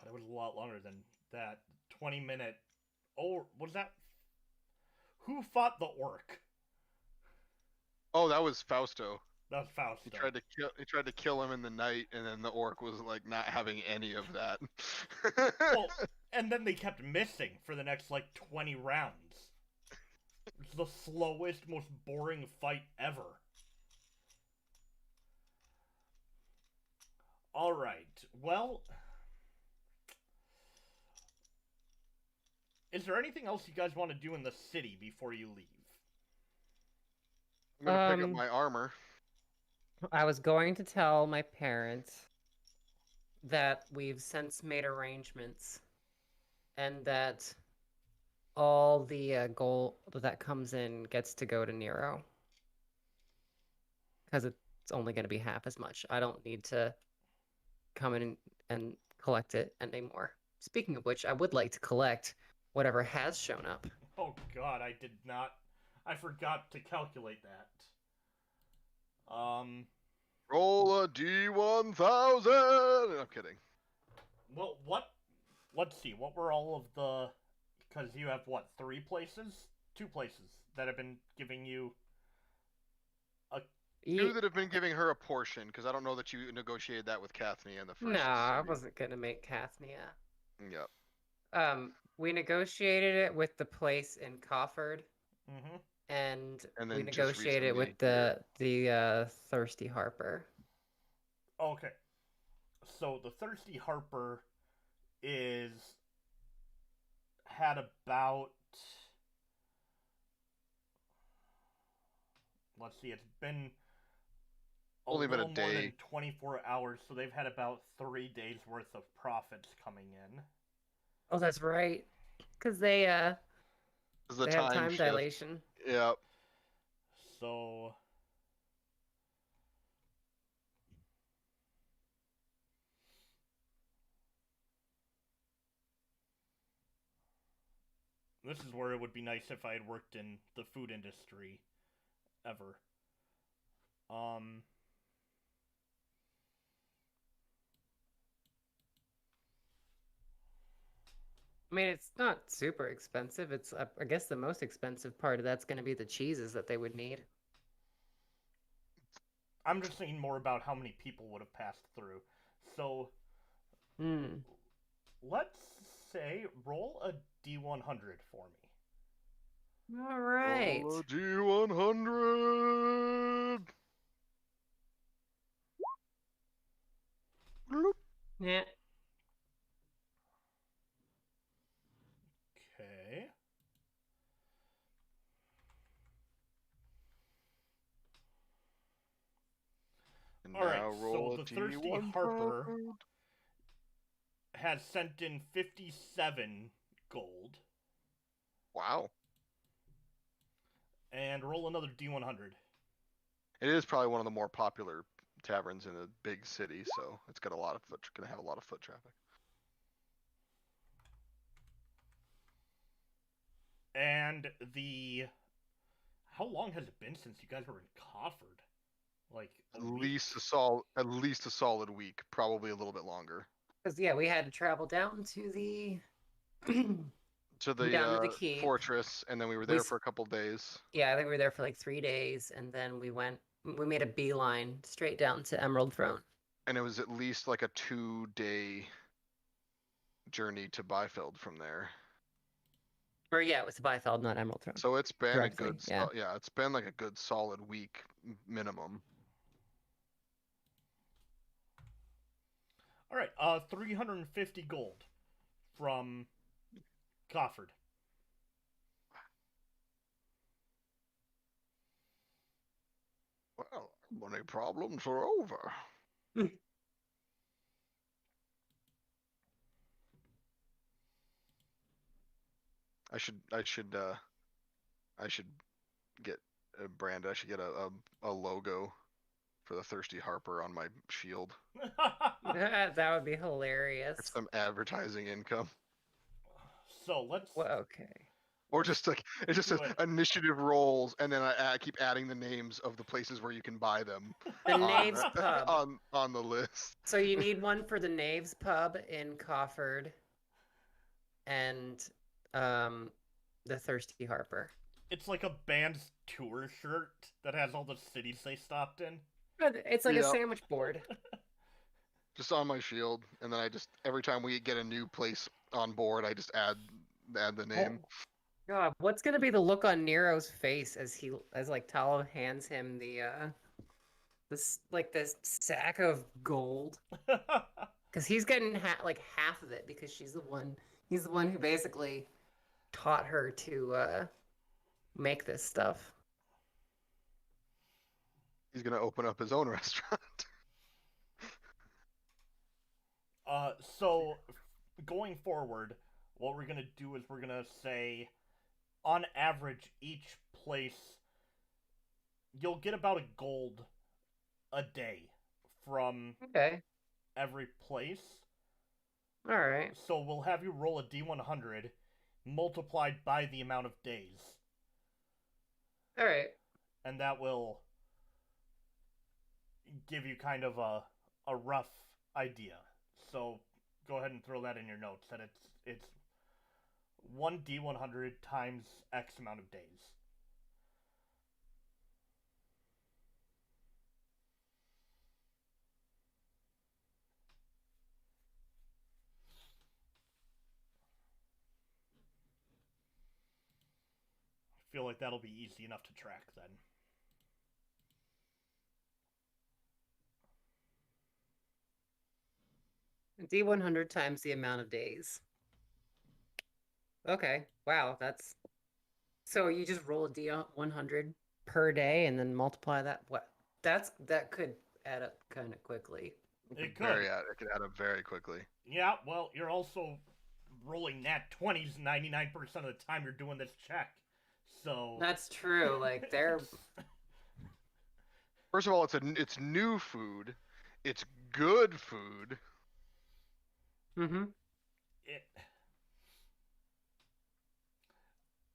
[SPEAKER 1] it was a lot longer than that. 20-minute, what was that? Who fought the orc?
[SPEAKER 3] Oh, that was Fausto.
[SPEAKER 1] That was Fausto.
[SPEAKER 3] He tried to kill him in the night, and then the orc was like not having any of that.
[SPEAKER 1] Well, and then they kept missing for the next like 20 rounds. It's the slowest, most boring fight ever. All right. Well, is there anything else you guys want to do in the city before you leave?
[SPEAKER 3] I'm gonna pick up my armor.
[SPEAKER 2] I was going to tell my parents that we've since made arrangements and that all the gold that comes in gets to go to Nero. Because it's only going to be half as much. I don't need to come in and collect it anymore. Speaking of which, I would like to collect whatever has shown up.
[SPEAKER 1] Oh god, I did not. I forgot to calculate that.
[SPEAKER 3] Roll a D1000. I'm kidding.
[SPEAKER 1] Well, what? Let's see. What were all of the? Because you have what? 3 places, 2 places that have been giving you.
[SPEAKER 3] Two that have been giving her a portion, because I don't know that you negotiated that with Kathleen in the first.
[SPEAKER 2] No, I
[SPEAKER 3] city.
[SPEAKER 2] wasn't gonna make Kathnia.
[SPEAKER 3] Yep.
[SPEAKER 2] We negotiated it with the place in Cofford,
[SPEAKER 1] Mm-hmm.
[SPEAKER 2] and
[SPEAKER 3] And
[SPEAKER 2] we
[SPEAKER 3] then just
[SPEAKER 2] negotiated it with
[SPEAKER 3] recently
[SPEAKER 2] the Thirsty Harper.
[SPEAKER 1] Okay. So the Thirsty Harper had about, let's see, it's been
[SPEAKER 3] Only been a
[SPEAKER 1] little more than
[SPEAKER 3] day.
[SPEAKER 1] 24 hours, so they've had about 3 days worth of profits coming in.
[SPEAKER 2] Oh, that's right. Because they
[SPEAKER 3] The
[SPEAKER 2] they have time
[SPEAKER 3] shift.
[SPEAKER 2] dilation.
[SPEAKER 3] Yep.
[SPEAKER 1] So this is where it would be nice if I had worked in the food industry ever.
[SPEAKER 2] I mean, it's not super expensive. It's I guess the most expensive part of that's going to be the cheeses that they would need.
[SPEAKER 1] I'm just thinking more about how many people would have passed through. So let's say roll a D100 for me.
[SPEAKER 2] All right.
[SPEAKER 3] Roll a D100. Bloop.
[SPEAKER 2] Yeah.
[SPEAKER 1] Okay.
[SPEAKER 3] And
[SPEAKER 1] All right,
[SPEAKER 3] now roll
[SPEAKER 1] so
[SPEAKER 3] a
[SPEAKER 1] the Thirsty
[SPEAKER 3] D100.
[SPEAKER 1] Harper has sent in 57 gold.
[SPEAKER 3] Wow.
[SPEAKER 1] And roll another D100.
[SPEAKER 3] It is probably one of the more popular taverns in a big city, so it's got gonna have a lot of foot traffic.
[SPEAKER 1] And how long has it been since you guys were in Cofford? Like
[SPEAKER 3] At least a solid week, probably a little bit longer.
[SPEAKER 2] Because yeah, we had to travel down to the
[SPEAKER 3] To
[SPEAKER 2] down to the
[SPEAKER 3] the
[SPEAKER 2] keep.
[SPEAKER 3] fortress, and then we were there for a couple days.
[SPEAKER 2] Yeah, I think we were there for like 3 days, and then we made a beeline straight down to Emerald Throne.
[SPEAKER 3] And it was at least like a 2-day journey to Byfeld from there.
[SPEAKER 2] Or yeah, it was Byfeld, not Emerald Throne.
[SPEAKER 3] So it's been
[SPEAKER 2] Directly,
[SPEAKER 3] a good,
[SPEAKER 2] yeah.
[SPEAKER 3] it's been like a good solid week minimum.
[SPEAKER 1] All right, 350 gold from Cofford.
[SPEAKER 3] Well, money problems are over. I should get a brand. I should get a logo for the Thirsty Harper on my shield.
[SPEAKER 2] That would be hilarious.
[SPEAKER 3] It's some advertising income.
[SPEAKER 1] So let's.
[SPEAKER 2] Well, okay.
[SPEAKER 3] Or just like it just says
[SPEAKER 1] Do it.
[SPEAKER 3] initiative rolls, and then I keep adding the names of the places where you can buy them
[SPEAKER 2] The Knaves Pub.
[SPEAKER 3] on the list.
[SPEAKER 2] So you need one for the Knaves Pub in Cofford, and the Thirsty Harper.
[SPEAKER 1] It's like a band's tour shirt that has all the cities they stopped in.
[SPEAKER 2] But it's like a sandwich board.
[SPEAKER 3] Just on my shield, and then I just every time we get a new place on board, I just add the name.
[SPEAKER 2] Oh. God, what's gonna be the look on Nero's face as like Talamh hands him this sack of gold? Because he's getting like half of it because he's the one who basically taught her to make this stuff.
[SPEAKER 3] He's gonna open up his own restaurant.
[SPEAKER 1] So going forward, what we're gonna do is we're gonna say, on average, each place you'll get about a gold a day from
[SPEAKER 2] Okay.
[SPEAKER 1] every place.
[SPEAKER 2] All right.
[SPEAKER 1] So we'll have you roll a D100 multiplied by the amount of days.
[SPEAKER 2] All right.
[SPEAKER 1] And that will give you kind of a rough idea. So go ahead and throw that in your notes that it's 1d100 times X amount of days. I feel like that'll be easy enough to track then.
[SPEAKER 2] D100 times the amount of days. Okay. Wow, that's... So you just roll a D100 per day and then multiply that? What? That could add up kind of quickly.
[SPEAKER 1] It could.
[SPEAKER 3] It could add up very quickly.
[SPEAKER 1] Yeah, well, you're also rolling nat 20s 99% of the time you're doing this check. So
[SPEAKER 2] That's true. Like they're
[SPEAKER 3] First of all, it's new food. It's good food.
[SPEAKER 1] it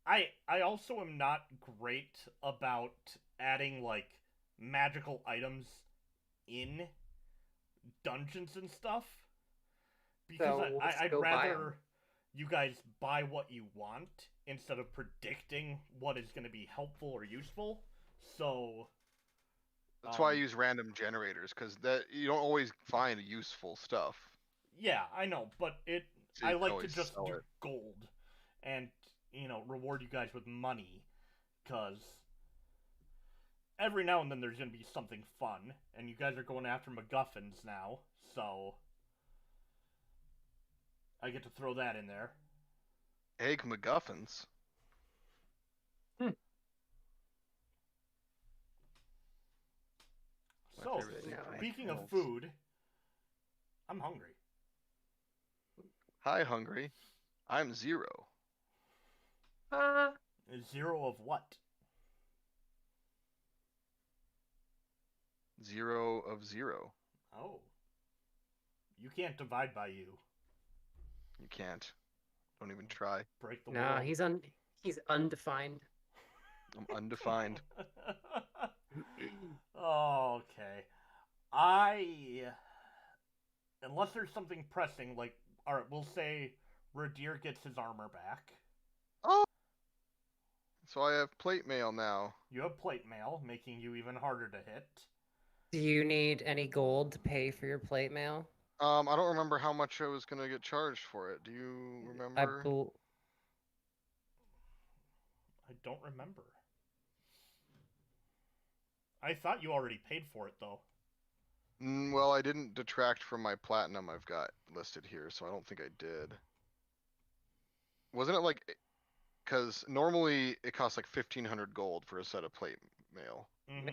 [SPEAKER 1] I also am not great about adding like magical items in dungeons and stuff because
[SPEAKER 2] So we'll just
[SPEAKER 1] I'd
[SPEAKER 2] go buy 'em.
[SPEAKER 1] rather you guys buy what you want instead of predicting what is going to be helpful or useful. So
[SPEAKER 3] That's why I use random generators, because that you don't always find useful stuff.
[SPEAKER 1] yeah, I know, but
[SPEAKER 3] So you
[SPEAKER 1] I
[SPEAKER 3] can
[SPEAKER 1] like to
[SPEAKER 3] always
[SPEAKER 1] just
[SPEAKER 3] sell
[SPEAKER 1] do
[SPEAKER 3] it.
[SPEAKER 1] gold and reward you guys with money because every now and then there's going to be something fun, and you guys are going after MacGuffins now, so I get to throw that in there.
[SPEAKER 3] Egg MacGuffins. My
[SPEAKER 1] So,
[SPEAKER 3] favorite thing
[SPEAKER 2] No,
[SPEAKER 3] from
[SPEAKER 1] speaking of
[SPEAKER 3] McDonald's.
[SPEAKER 1] food, I'm hungry.
[SPEAKER 3] Hi, hungry. I'm Zero.
[SPEAKER 1] Zero of what?
[SPEAKER 3] 0 of 0.
[SPEAKER 1] Oh. You can't divide by you.
[SPEAKER 3] You can't. Don't even try.
[SPEAKER 1] Break the
[SPEAKER 2] no,
[SPEAKER 1] world.
[SPEAKER 2] he's undefined.
[SPEAKER 3] I'm undefined.
[SPEAKER 1] Okay. Unless there's something pressing, like, alright, we'll say Ridire gets his armor back.
[SPEAKER 3] Oh! So I have plate mail now.
[SPEAKER 1] You have plate mail, making you even harder to hit.
[SPEAKER 2] Do you need any gold to pay for your plate mail?
[SPEAKER 3] I don't remember how much I was gonna get charged for it. Do you remember?
[SPEAKER 1] I don't remember. I thought you already paid for it, though.
[SPEAKER 3] Well, I didn't detract from my platinum I've got listed here, so I don't think I did. Wasn't it like... Because normally it costs like 1,500 gold for a set of plate mail.
[SPEAKER 1] Mm-hmm.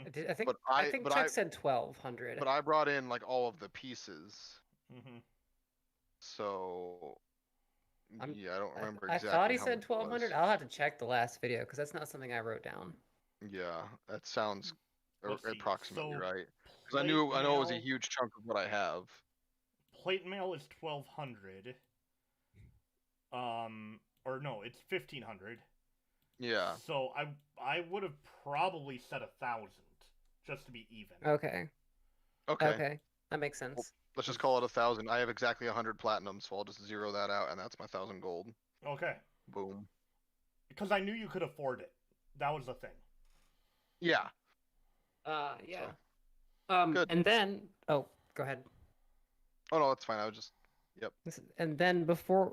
[SPEAKER 2] I think Chuck said 1,200.
[SPEAKER 3] But I brought in like all of the pieces.
[SPEAKER 1] Mm-hmm.
[SPEAKER 3] So... yeah, I don't remember
[SPEAKER 2] I
[SPEAKER 3] exactly
[SPEAKER 2] thought he
[SPEAKER 3] how
[SPEAKER 2] said
[SPEAKER 3] much it was.
[SPEAKER 2] 1,200. I'll have to check the last video because that's not something I wrote down.
[SPEAKER 3] Yeah, that sounds
[SPEAKER 1] Let's see.
[SPEAKER 3] approximately
[SPEAKER 1] So,
[SPEAKER 3] right. Because I
[SPEAKER 1] plate
[SPEAKER 3] know it was a
[SPEAKER 1] mail-
[SPEAKER 3] huge chunk of what I have.
[SPEAKER 1] Plate mail is 1,200. Or no, it's 1,500.
[SPEAKER 3] Yeah.
[SPEAKER 1] So I would have probably said 1,000 just to be even.
[SPEAKER 2] Okay.
[SPEAKER 3] Okay.
[SPEAKER 2] That makes sense.
[SPEAKER 3] Let's just call it 1,000. I have exactly 100 platinum, so I'll just zero that out, and that's my 1,000 gold.
[SPEAKER 1] Okay.
[SPEAKER 3] Boom.
[SPEAKER 1] Because I knew you could afford it. That was the thing.
[SPEAKER 3] Yeah.
[SPEAKER 2] Yeah.
[SPEAKER 3] Good.
[SPEAKER 2] And then, go ahead.
[SPEAKER 3] Oh no, that's fine. I was just, yep.
[SPEAKER 2] And then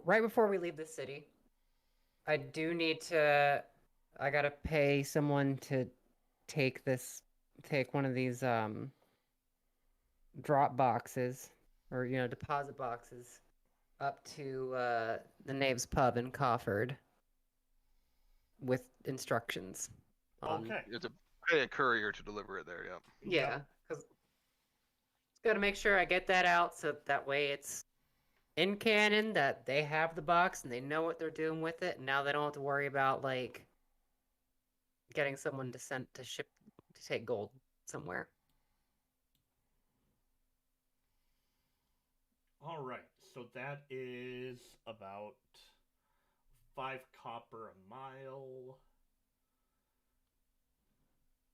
[SPEAKER 2] right before we leave the city, I gotta pay someone to take one of these drop boxes or deposit boxes up to the Knave's Pub in Cofford with instructions.
[SPEAKER 1] Okay.
[SPEAKER 3] You have to pay a courier to deliver it there, yep.
[SPEAKER 2] Yeah, because got to make sure I get that out so that way it's in canon that they have the box and they know what they're doing with it. And now they don't have to worry about like getting someone to take gold somewhere.
[SPEAKER 1] All right. So that is about 5 copper a mile.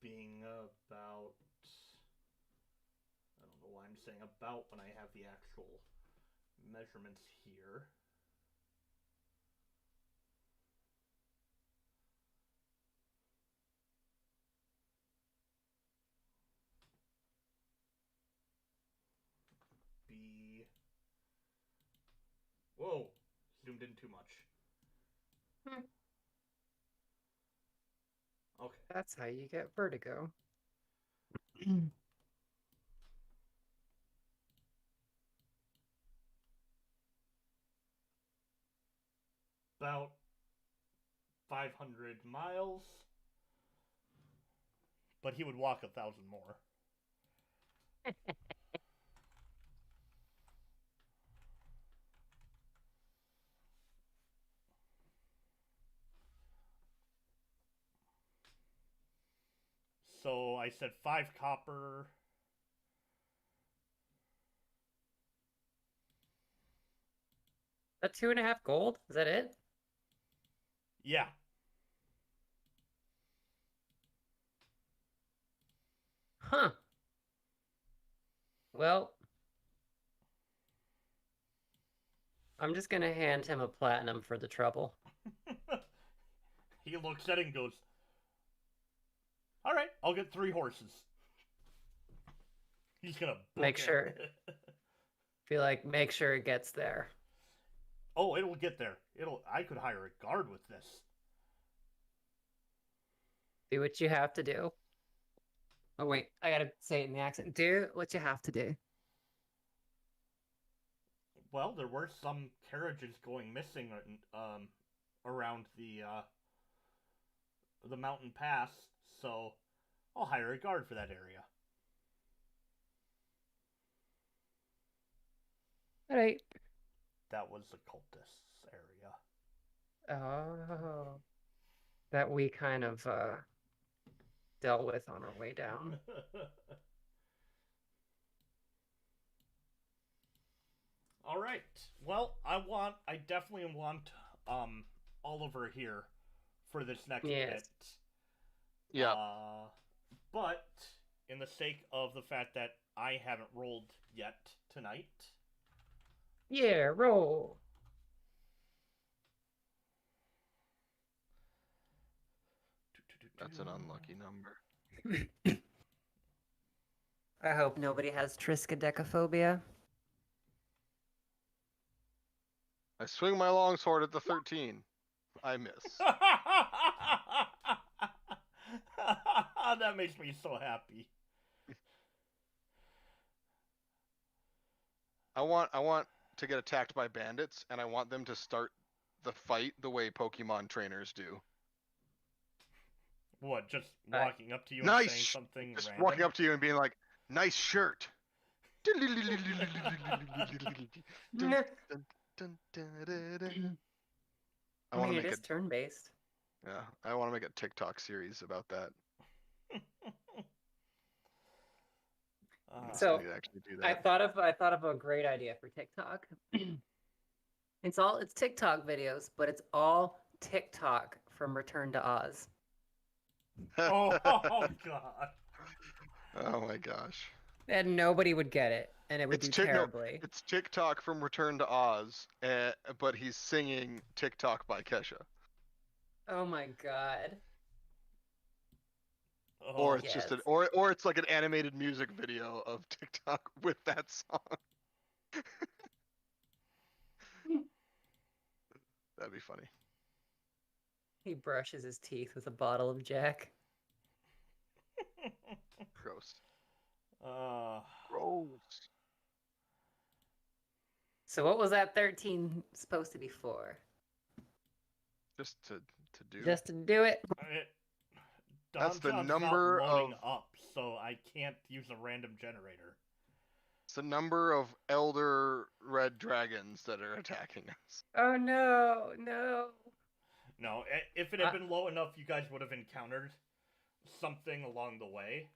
[SPEAKER 1] Being about... I don't know why I'm saying about when I have the actual measurements here. Whoa, zoomed in too much. Okay.
[SPEAKER 2] That's how you get vertigo.
[SPEAKER 1] About 500 miles. But he would walk 1,000 more. So I said 5 copper.
[SPEAKER 2] That 2.5 gold? Is that it?
[SPEAKER 1] Yeah.
[SPEAKER 2] Huh. Well, I'm just gonna hand him a platinum for the trouble.
[SPEAKER 1] He looks at it and goes, "All right, I'll get 3 horses." He's gonna
[SPEAKER 2] Make sure. Feel like make sure it gets there.
[SPEAKER 1] Oh, it'll get there. I could hire a guard with this.
[SPEAKER 2] Do what you have to do. Oh wait, I gotta say it in the accent. Do what you have to do.
[SPEAKER 1] Well, there were some carriages going missing around the mountain pass, so I'll hire a guard for that area.
[SPEAKER 2] All right.
[SPEAKER 1] That was the cultists area.
[SPEAKER 2] Oh, that we kind of dealt with on our way down.
[SPEAKER 1] All right. Well, I definitely want Oliver here for this next bit.
[SPEAKER 3] Yeah.
[SPEAKER 1] But in the sake of the fact that I haven't rolled yet tonight.
[SPEAKER 2] Yeah, roll.
[SPEAKER 3] That's an unlucky number.
[SPEAKER 2] I hope nobody has triskaidekaphobia.
[SPEAKER 3] I swing my longsword at the 13. I miss.
[SPEAKER 1] That makes me so happy.
[SPEAKER 3] I want to get attacked by bandits, and I want them to start the fight the way Pokemon trainers do.
[SPEAKER 1] What, just walking up to you
[SPEAKER 3] nice.
[SPEAKER 1] And saying something
[SPEAKER 3] just
[SPEAKER 1] random?
[SPEAKER 3] Walking up to you and being like, "Nice shirt."
[SPEAKER 2] I mean, it is turn-based.
[SPEAKER 3] Yeah, I want to make a TikTok series about that.
[SPEAKER 2] So I thought of a great idea for TikTok. It's TikTok videos, but it's all TikTok from Return to Oz.
[SPEAKER 1] Oh god.
[SPEAKER 3] Oh my gosh.
[SPEAKER 2] And nobody would get it, and it would do terribly.
[SPEAKER 3] It's TikTok from Return to Oz, but he's singing TikTok by Kesha.
[SPEAKER 2] Oh my god.
[SPEAKER 3] Or it's just or it's like an animated music video of TikTok with that song. That'd be funny.
[SPEAKER 2] He brushes his teeth with a bottle of Jack.
[SPEAKER 3] Gross.
[SPEAKER 1] Gross.
[SPEAKER 2] So what was that 13 supposed to be for?
[SPEAKER 3] Just to do.
[SPEAKER 2] Just to do it.
[SPEAKER 3] That's the
[SPEAKER 1] John's
[SPEAKER 3] number
[SPEAKER 1] not loading
[SPEAKER 3] of
[SPEAKER 1] up, so I can't use a random generator.
[SPEAKER 3] It's the number of elder red dragons that are attacking us.
[SPEAKER 2] Oh no, no.
[SPEAKER 1] No, if it had been low enough, you guys would have encountered something along the way.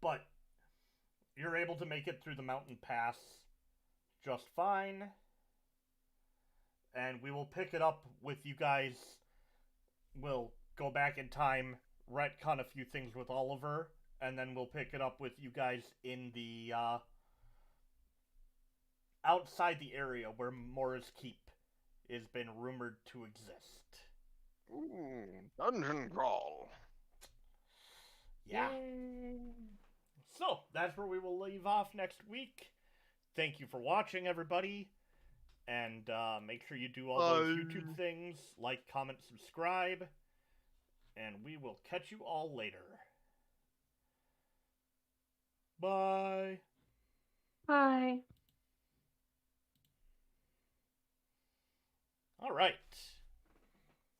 [SPEAKER 1] But you're able to make it through the mountain pass just fine. And we will pick it up with you guys. We'll go back in time, retcon a few things with Oliver, and then we'll pick it up with you guys in the, outside the area where Mora's Keep has been rumored to exist.
[SPEAKER 3] Ooh, dungeon crawl.
[SPEAKER 1] Yeah.
[SPEAKER 2] Yay.
[SPEAKER 1] So, that's where we will leave off next week. Thank you for watching, everybody. And make sure you do all those YouTube things. Like, comment, subscribe. And we will catch you all later. Bye.
[SPEAKER 2] Bye.
[SPEAKER 1] All right.